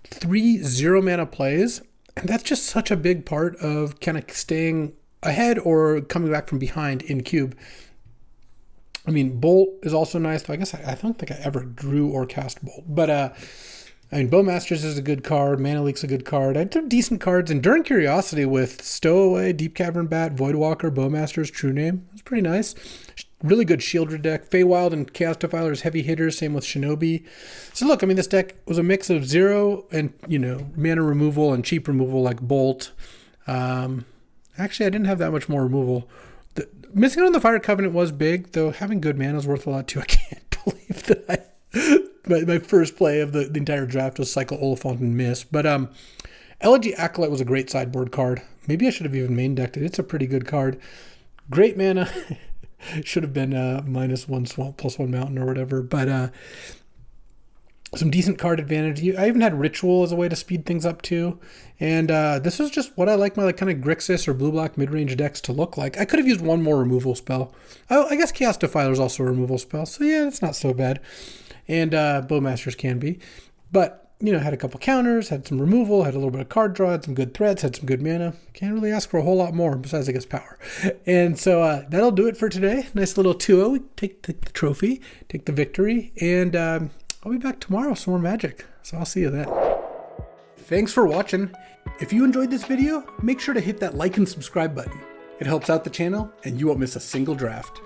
3 0-mana plays. And that's just such a big part of kind of staying ahead or coming back from behind in Cube. I mean, Bolt is also nice, though I guess I don't think I ever drew or cast Bolt. But, I mean, Bowmasters is a good card. Mana Leak's a good card. I took decent cards. Enduring Curiosity with Stowaway, Deep Cavern Bat, Voidwalker, Bowmasters, True Name. That's pretty nice. Really good Shieldred deck. Feywild and Chaos Defilers, heavy hitters. Same with Shinobi. So, look, I mean, this deck was a mix of 0 and, you know, mana removal and cheap removal like Bolt. Actually, I didn't have that much more removal. Missing out on the Fire Covenant was big, though having good mana is worth a lot too. I can't believe that my first play of the entire draft was Cycle Oliphant and miss. But Elegy Acolyte was a great sideboard card. Maybe I should have even main decked it. It's a pretty good card. Great mana. Should have been -1 Swamp, +1 Mountain or whatever. But some decent card advantage. I even had Ritual as a way to speed things up too. And this is just what I like my like kind of Grixis or blue-black mid-range decks to look like. I could have used one more removal spell. Oh, I guess Chaos Defiler is also a removal spell. So yeah, it's not so bad. And Bowmasters can be. But, you know, had a couple counters, had some removal, had a little bit of card draw, had some good threats, had some good mana. Can't really ask for a whole lot more besides, I guess, power. And so that'll do it for today. Nice little 2-0. We take the trophy, take the victory, and... I'll be back tomorrow with some more Magic, so I'll see you then. Thanks for watching. If you enjoyed this video, make sure to hit that like and subscribe button. It helps out the channel, and you won't miss a single draft.